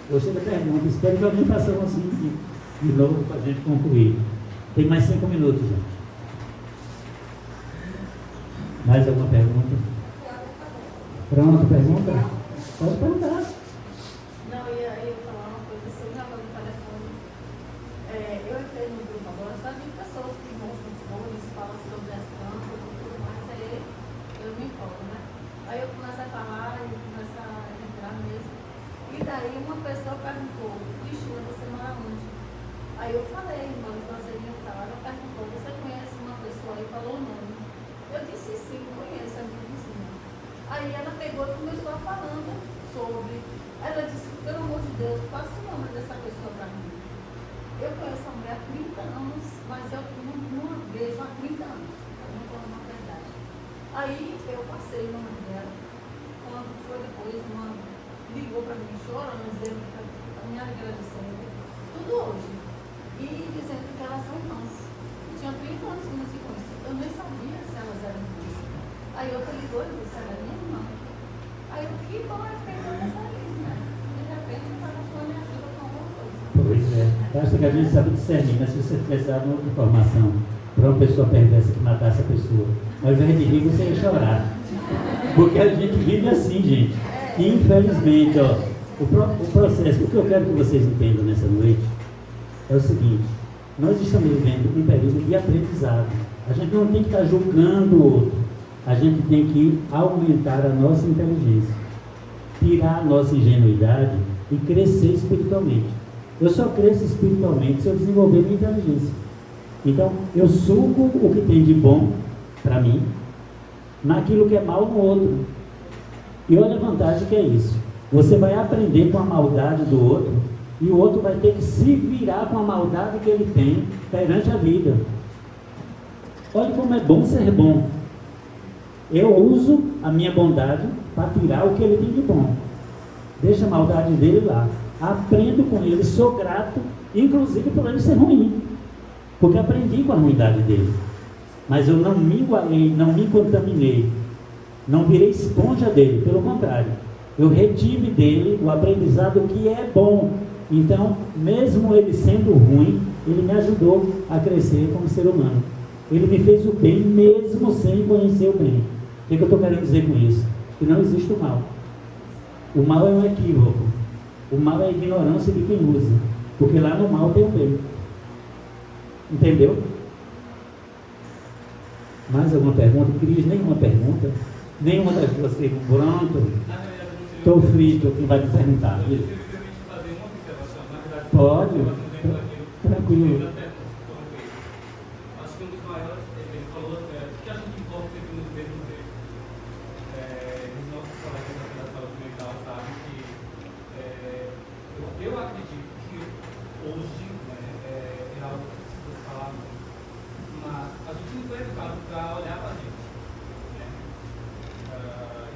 Gostei da pergunta. Espero que alguém faça assim de novo para a gente concluir. Tem mais 5 minutos, gente. Mais alguma pergunta? Pronto, pergunta? Pode perguntar. Não, eu ia falar uma coisa, você já falou no telefone. Eu entrei no grupo agora, só de pessoas que mostram os flores, falam sobre as plantas e tudo mais, aí eu me empolgo, né? Aí eu começo a falar e começo a entrar mesmo. E daí uma pessoa perguntou, Cristina, você mora onde? Aí eu falei, mano, você tal. Ela perguntou, você conhece uma pessoa? Aí falou o nome. Eu disse sim, conheço a minha vizinha. Aí ela pegou e começou a falando sobre. Ela disse, pelo amor de Deus, passa o nome dessa pessoa para mim. Eu conheço a mulher há 30 anos, mas eu não a vejo há 30 anos. Eu não falo uma verdade. Aí eu passei o nome dela. Quando foi depois, uma ligou para mim chorando, dizendo que a me agradecendo. Tudo hoje. E dizendo que elas são irmãs. Tinha 30 anos que não se conheciam. Eu nem sabia se elas eram irmãs. Aí outra ligou e disse, ela é minha irmã. Aí eu, que bom é que tem toda essa lista, né? De repente, o telefone me ajuda com alguma coisa. Pois é. Basta que a gente sabe discernir, mas se você tivesse dado uma informação para uma pessoa perversa que matasse a pessoa, ao invés de rir, você ia chorar. Porque a gente vive assim, gente. Infelizmente, ó, o processo, o que eu quero que vocês entendam nessa noite é o seguinte: nós estamos vivendo um período de aprendizado. A gente não tem que estar julgando o outro, a gente tem que aumentar a nossa inteligência, tirar a nossa ingenuidade e crescer espiritualmente. Eu só cresço espiritualmente se eu desenvolver minha inteligência. Então, eu sugo o que tem de bom para mim, naquilo que é mal no outro. E olha a vantagem que é isso. Você vai aprender com a maldade do outro, e o outro vai ter que se virar com a maldade que ele tem perante a vida. Olha como é bom ser bom. Eu uso a minha bondade para tirar o que ele tem de bom. Deixa a maldade dele lá. Aprendo com ele, sou grato, inclusive por ele ser ruim. Porque aprendi com a ruindade dele. Mas eu não me igualei, não me contaminei. Não virei esponja dele, pelo contrário. Eu retive dele o aprendizado que é bom. Então, mesmo ele sendo ruim, ele me ajudou a crescer como ser humano. Ele me fez o bem, mesmo sem conhecer o bem. O que eu estou querendo dizer com isso? Que não existe o mal. O mal é um equívoco. O mal é a ignorância de quem usa. Porque lá no mal tem o bem. Entendeu? Mais alguma pergunta? Cris, nenhuma pergunta? Nenhuma das duas que pronto. Estou frito, quem vai te perguntar? Pode? Tranquilo. Acho que um dos maiores, ele falou, que a gente importa sempre nos mesmos erros. Os nossos colegas da saúde mental sabem que eu acredito que hoje, é algo que precisa falar muito, mas a gente não foi educado para olhar para a gente.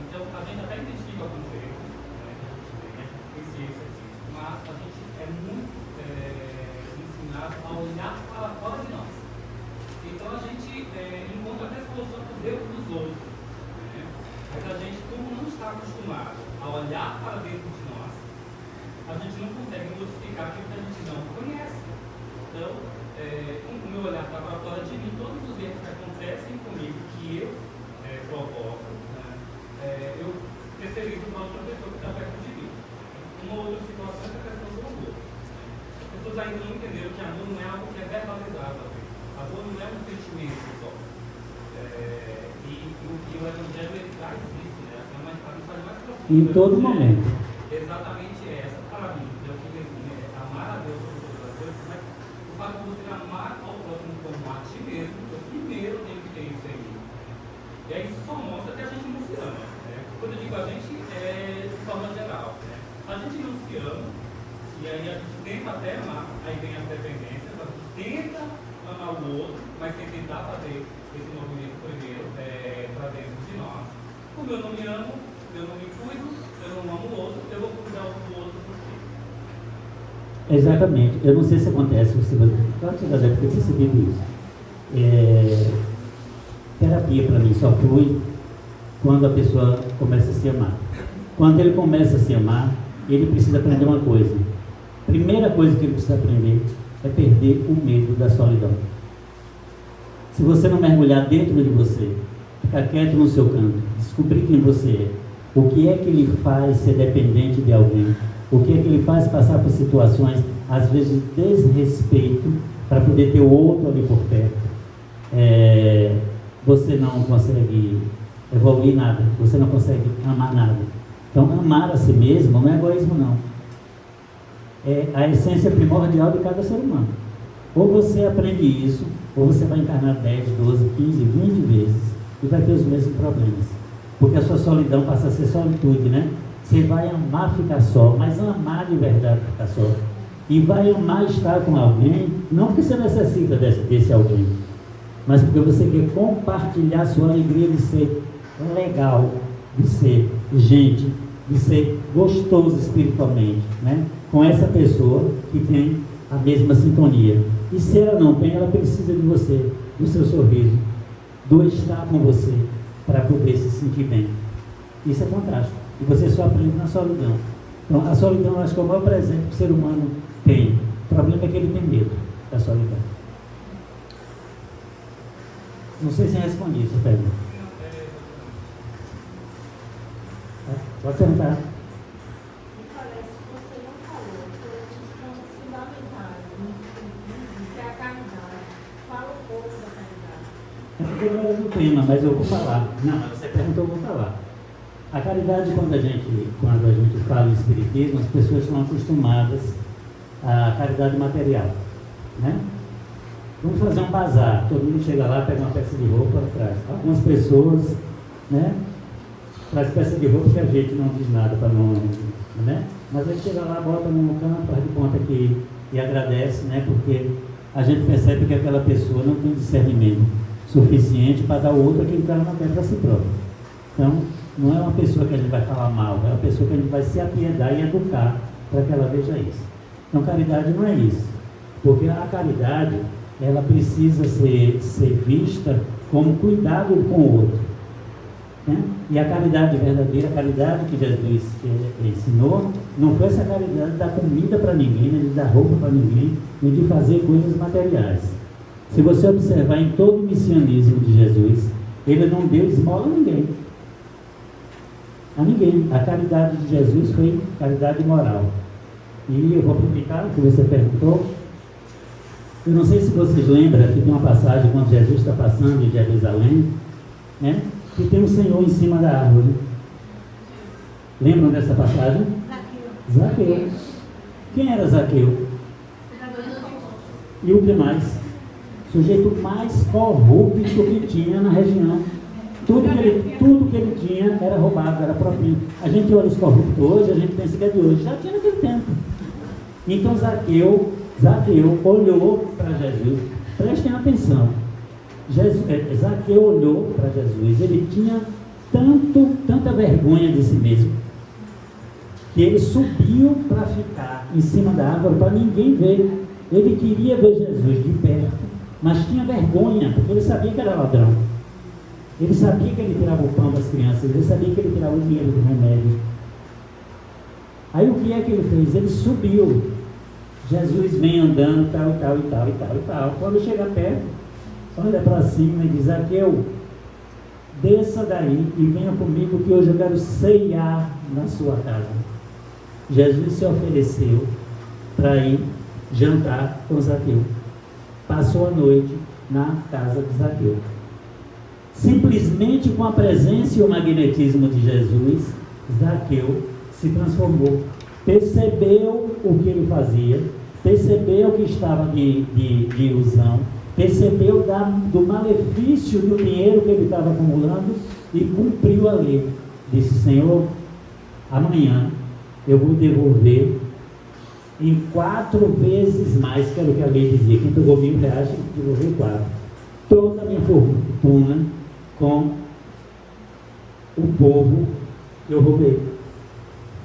Então, a gente até identifica alguns erros, que a gente tem ciência disso, mas a gente é muito ensinado a olhar para fora de nós. Então, a gente encontra até solução para os erros dos outros. Mas a gente, como não está acostumado a olhar para dentro de nós, a gente não consegue modificar aquilo que a gente não conhece. Então, com o meu olhar para fora de mim, todos os erros que acontecem comigo, que eu provoco, eu terceirizo para outra pessoa que está perto de mim. Uma outra situação é a questão do amor. As pessoas ainda não entenderam que amor não é algo que é verbalizado. Amor não é um sentimento só. E o Evangelho ele traz isso, né? É uma mensagem mais profunda. Em todo momento. Exatamente essa. Para mim, é o que amar a Deus sobre todas as coisas, mas o fato de você amar ao próximo como a ti mesmo, eu primeiro tenho que ter isso em mim. E aí isso só mostra que a gente não se ama. Quando eu digo a gente, de forma geral. A gente não se ama, e aí a gente tenta até amar, aí vem as dependências, a gente tenta amar o outro, mas sem tentar fazer esse movimento primeiro para dentro de nós. Como eu não me amo, eu não me cuido, eu não amo o outro, eu vou cuidar do outro por quê? Exatamente. Eu não sei se acontece, claro que você já deve ter percebido isso. Terapia para mim só flui quando a pessoa começa a se amar. Quando ele começa a se amar, ele precisa aprender uma coisa. Primeira coisa que ele precisa aprender é perder o medo da solidão. Se você não mergulhar dentro de você, ficar quieto no seu canto, descobrir quem você é, o que é que lhe faz ser dependente de alguém, o que é que lhe faz passar por situações, às vezes, de desrespeito, para poder ter o outro ali por perto, você não consegue evoluir nada, você não consegue amar nada. Então, amar a si mesmo não é egoísmo, não. É a essência primordial de cada ser humano. Ou você aprende isso, ou você vai encarnar 10, 12, 15, 20 vezes e vai ter os mesmos problemas. Porque a sua solidão passa a ser solitude, né? Você vai amar ficar só, mas amar de verdade ficar só. E vai amar estar com alguém, não porque você necessita desse alguém, mas porque você quer compartilhar a sua alegria de ser legal, de ser gente, de ser gostoso espiritualmente, né? Com essa pessoa que tem a mesma sintonia. E se ela não tem, ela precisa de você, do seu sorriso, do estar com você, para poder se sentir bem. Isso é fantástico. E você só aprende na solidão. Então, a solidão, eu acho que é o maior presente que o ser humano tem. O problema é que ele tem medo da solidão. Não sei se eu respondi essa pergunta. Pode perguntar. Eu não era do tema, mas eu vou falar. Não, mas você perguntou, eu vou falar. A caridade, quando a gente fala em espiritismo, as pessoas estão acostumadas à caridade material, né? Vamos fazer um bazar, todo mundo chega lá, pega uma peça de roupa, traz. Algumas pessoas, né, traz peça de roupa que a gente não diz nada para não, né? Mas a gente chega lá, bota no canto, faz de conta que e agradece, né? Porque a gente percebe que aquela pessoa não tem discernimento suficiente para dar o outro aquilo que ela não quer para si própria. Então, não é uma pessoa que a gente vai falar mal, é uma pessoa que a gente vai se apiedar e educar para que ela veja isso. Então, caridade não é isso. Porque a caridade, ela precisa ser vista como cuidado com o outro, né? E a caridade verdadeira, a caridade que Jesus ensinou, não foi essa caridade de dar comida para ninguém, nem de dar roupa para ninguém, nem de fazer coisas materiais. Se você observar em todo o messianismo de Jesus, ele não deu esmola a ninguém. A ninguém. A caridade de Jesus foi caridade moral. E eu vou aproveitar o que você perguntou. Eu não sei se vocês lembram que tem uma passagem quando Jesus está passando em Jerusalém, né? Que tem um Senhor em cima da árvore. Lembram dessa passagem? Zaqueu. Quem era Zaqueu? E o que mais? O sujeito mais corrupto que tinha na região. Tudo que ele tinha era roubado, era propinho. A gente olha os corruptos hoje, a gente pensa que é de hoje. Já tinha naquele tempo. Então Zaqueu olhou para Jesus. Prestem atenção. Zaqueu olhou para Jesus. Ele tinha tanta vergonha de si mesmo, que ele subiu para ficar em cima da árvore para ninguém ver. Ele queria ver Jesus de perto, mas tinha vergonha, porque ele sabia que era ladrão. Ele sabia que ele tirava o pão das crianças, ele sabia que ele tirava o dinheiro do remédio. Aí o que é que ele fez? Ele subiu. Jesus vem andando, tal. Quando chega perto, olha para cima e diz: Zaqueu, desça daí e venha comigo que hoje eu quero ceiar na sua casa. Jesus se ofereceu para ir jantar com Zaqueu. Passou a noite na casa de Zaqueu. Simplesmente com a presença e o magnetismo de Jesus, Zaqueu se transformou. Percebeu o que ele fazia, percebeu que estava de ilusão, percebeu do malefício do dinheiro que ele estava acumulando e cumpriu a lei. Disse: Senhor, amanhã eu vou devolver em 4 vezes mais, que era o que a lei dizia. Quem pegou R$1.000 tem que devolver 4. toda a minha fortuna com o povo que eu roubei.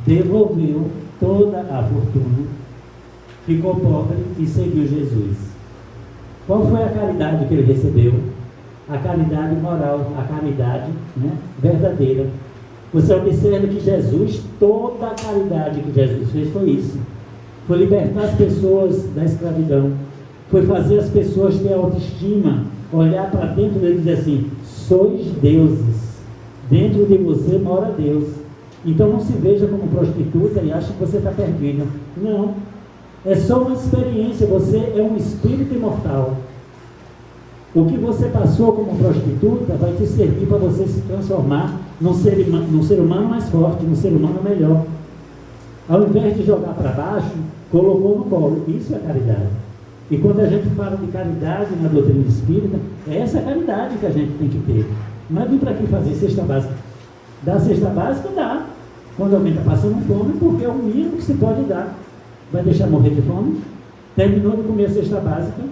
Devolveu toda a fortuna, ficou pobre e seguiu Jesus. Qual foi a caridade que ele recebeu? A caridade moral, a caridade, né, verdadeira. Você observa que Jesus, toda a caridade que Jesus fez foi isso. Foi libertar as pessoas da escravidão. Foi fazer as pessoas ter autoestima, olhar para dentro deles e dizer assim: sois deuses, dentro de você mora Deus. Então não se veja como prostituta e ache que você está perdido. Não, é só uma experiência, você é um espírito imortal. O que você passou como prostituta vai te servir para você se transformar num ser humano mais forte, num ser humano melhor. Ao invés de jogar para baixo, colocou no colo. Isso é caridade. E quando a gente fala de caridade na doutrina espírita, é essa caridade que a gente tem que ter. Não é vir para aqui fazer cesta básica. Dar cesta básica, dá. Quando alguém está passando fome, porque é o mínimo que se pode dar. Vai deixar morrer de fome? Terminou de comer a cesta básica,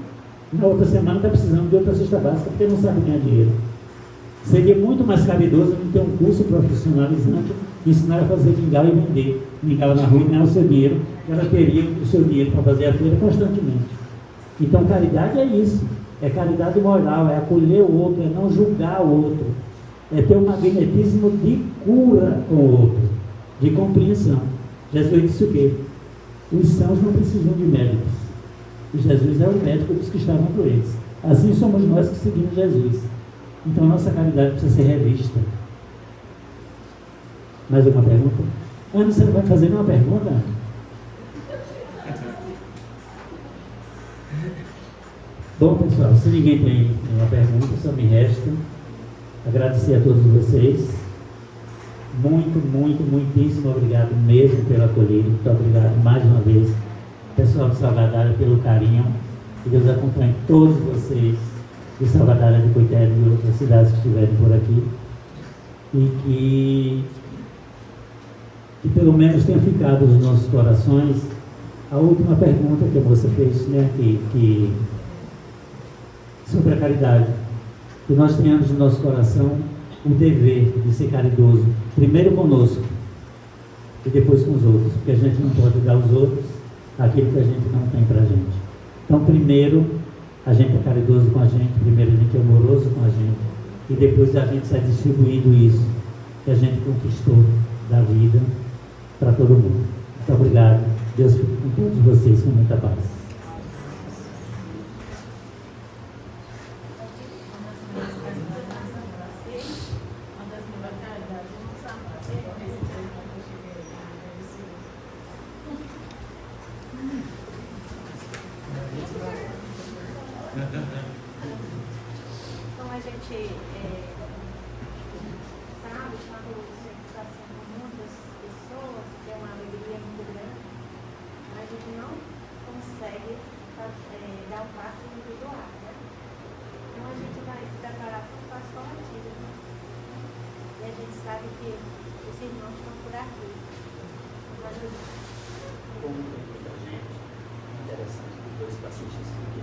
na outra semana está precisando de outra cesta básica, porque não sabe ganhar dinheiro. Seria muito mais caridoso em ter um curso profissionalizante, ensinar a fazer mingau e vender. Mingau na rua e ganhar o seu dinheiro. Ela teria o seu dinheiro para fazer a feira constantemente. Então, caridade é isso. É caridade moral, é acolher o outro, é não julgar o outro. É ter um magnetismo de cura com o outro, de compreensão. Jesus disse o quê? Os sãos não precisam de médicos. E Jesus é o médico dos que estavam doentes. Assim somos nós que seguimos Jesus. Então, nossa caridade precisa ser revista. Mais uma pergunta? Ana, você não vai fazer nenhuma pergunta, Ana? Bom, pessoal, se ninguém tem nenhuma pergunta, só me resta agradecer a todos vocês. Muitíssimo obrigado mesmo pela acolhida. Muito obrigado mais uma vez, pessoal de Salvador, pelo carinho. Que Deus acompanhe todos vocês de Salvador, de Coité e de outras cidades que estiverem por aqui. E que pelo menos tenha ficado nos nossos corações a última pergunta que a moça fez, né, sobre a caridade. Que nós tenhamos no nosso coração o dever de ser caridoso, primeiro conosco e depois com os outros, porque a gente não pode dar aos outros aquilo que a gente não tem para a gente. Então, primeiro a gente é caridoso com a gente, primeiro a gente é amoroso com a gente, e depois a gente sai distribuindo isso que a gente conquistou da vida para todo mundo. Muito obrigado. Deus fique com todos vocês, com muita paz. Então a gente sabe quando você está sendo com muitas pessoas, tem uma alegria muito grande, mas a gente não consegue dar um passo individual, né? Então a gente vai se preparar para um passo coletivo, né? E a gente sabe que os irmãos estão por aqui. Mas Como tem muita gente, interessante que dois pacientes aqui.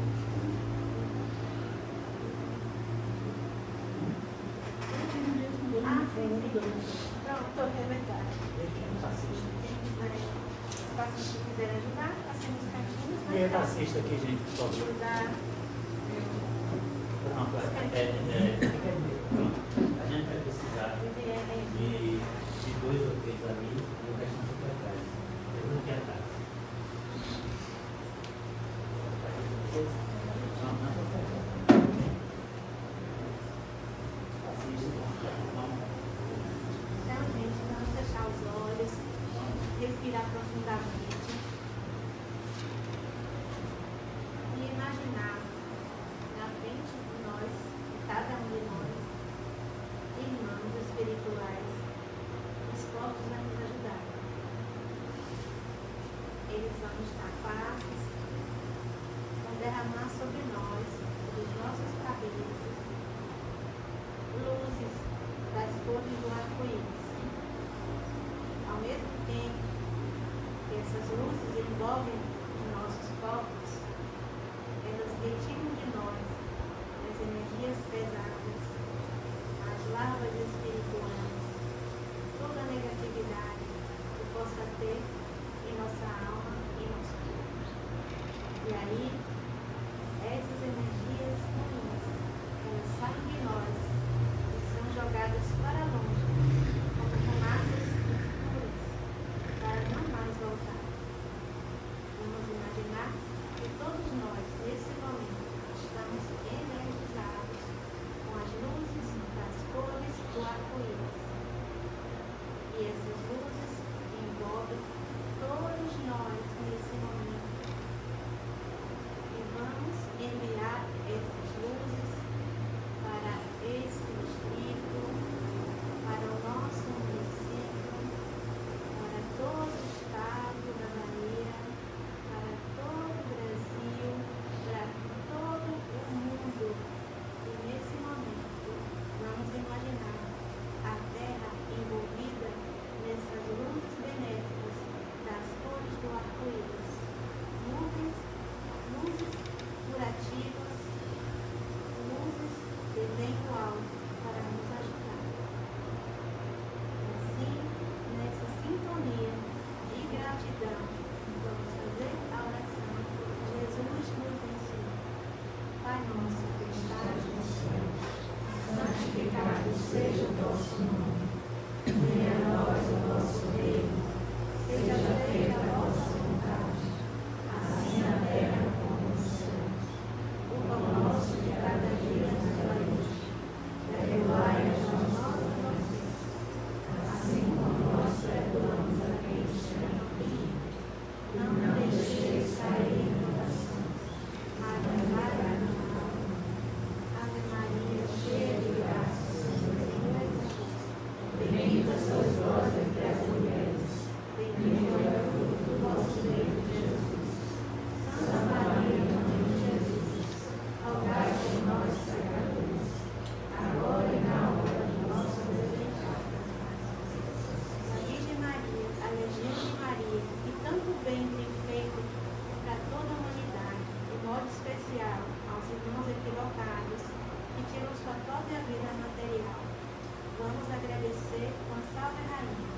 Pronto, é verdade. Os pacientes que quiserem ajudar, passemos os cantinhos. Quem é taxista aqui, gente, por favor? Pronto, a gente vai precisar de 2 ou 3 amigos e o resto fica atrás. Eu não quero atrás. Então, gente, vamos fechar os olhos, respirar profundamente e imaginar na frente de nós, de cada um de nós, irmãos espirituais dispostos a nos ajudar. Eles vão estar passos, vão derramar sobre nós, sobre os nossos cabeças, luzes das cores do arco-íris. Ao mesmo tempo que essas luzes envolvem os nossos corpos, elas retiram de nós as energias arco-íris. E essas luzes envolvem todos nós nesse momento. E vamos enviar essas luzes para este distrito, para o nosso município, para todo o estado da Bahia, para todo o Brasil, para todo o mundo. E nesse momento, vamos imaginar a Terra envolvida nessas luzes benéficas das cores do arco-íris. Luzes curativas, luzes de vento alto para nos ajudar. Assim, nessa sintonia de gratidão, vamos fazer a oração que Jesus nos ensinou. Pai nosso que estás no céu, santificado seja o vosso nome. Venha a nós o vosso reino. Seja feita a vossa vontade, assim na terra como no céu. O pão nosso de cada dia nos dai hoje. Perdoai-nos as nossas ofensas, assim como nós perdoamos a quem nos tem ofendido. Não deixeis cair em tentação, mas livrai-nos do mal. Ave Maria, cheia de graça, o Senhor é convosco. Bendita sois vós entre as mulheres, bendito é o fruto do vosso ventre, Jesus. Santa Maria, Mãe de Jesus, rogai por nós, pecadores, agora e na hora de nossa morte. A Virgem Maria, a Legião de Maria, que tanto bem tem feito para toda a humanidade, de modo especial aos irmãos equivocados, que tiram sua própria vida material. Vamos agradecer com a Salve Rainha.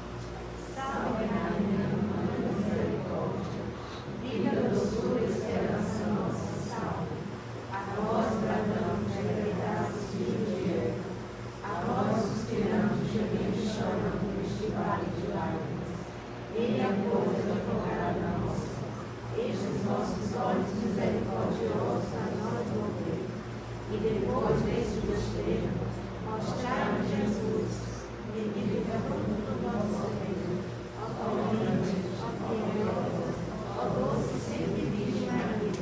Salve Rainha, Mãe da Misericórdia, vida, doçura e esperança nossa, salve. A vós bradamos de agradáveis filhos de Eva, a vós suspiramos gemendo e chorando neste vale de lágrimas. Ele é coisa de advogada nossa, estes nossos olhos misericordiosos a nós volvei. E depois deste desterro, mostrai-nos Jesus, bendito é o fruto do vosso ventre. Ó clemente, ó piedosa, ó doce sempre Virgem Maria,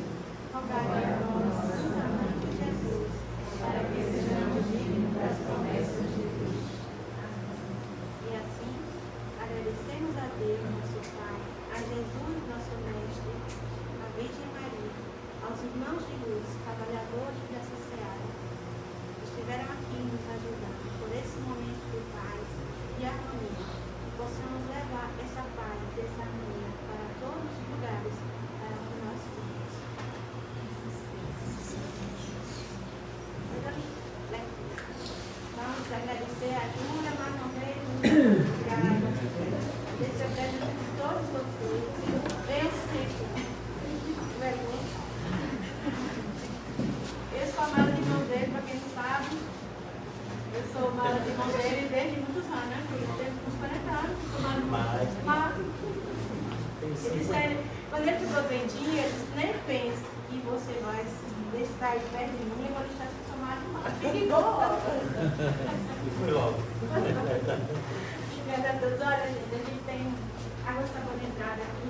rogai a nós, Santa Mãe de Jesus, para que sejamos dignos das promessas de Cristo. E assim, agradecemos a Deus, nosso Pai, a Jesus, nosso Mestre, a Virgem Maria, aos irmãos de luz, trabalhadores dessa seara, estiveram aqui nos ajudando por esse momento de paz e harmonia, que possamos levar essa paz e essa harmonia para todos os lugares para onde nós formos. Vamos agradecer a Júlia, mais uma vez, muito obrigada. Deixa eu agradecer a todos vocês. Venham sempre. Vergonha. Eu sou a Mara de mão dele, para quem não sabe. Eu sou Mara de mão dele desde muitos anos, né? Desde uns 40 anos. Ele disse, quando ele ficou doentinho, ele disse, nem pense que você vai estar aí perto de mim, eu vou deixar você somar demais. Fique boa! E foi logo. Olha, gente, a gente tem água saborizada aqui.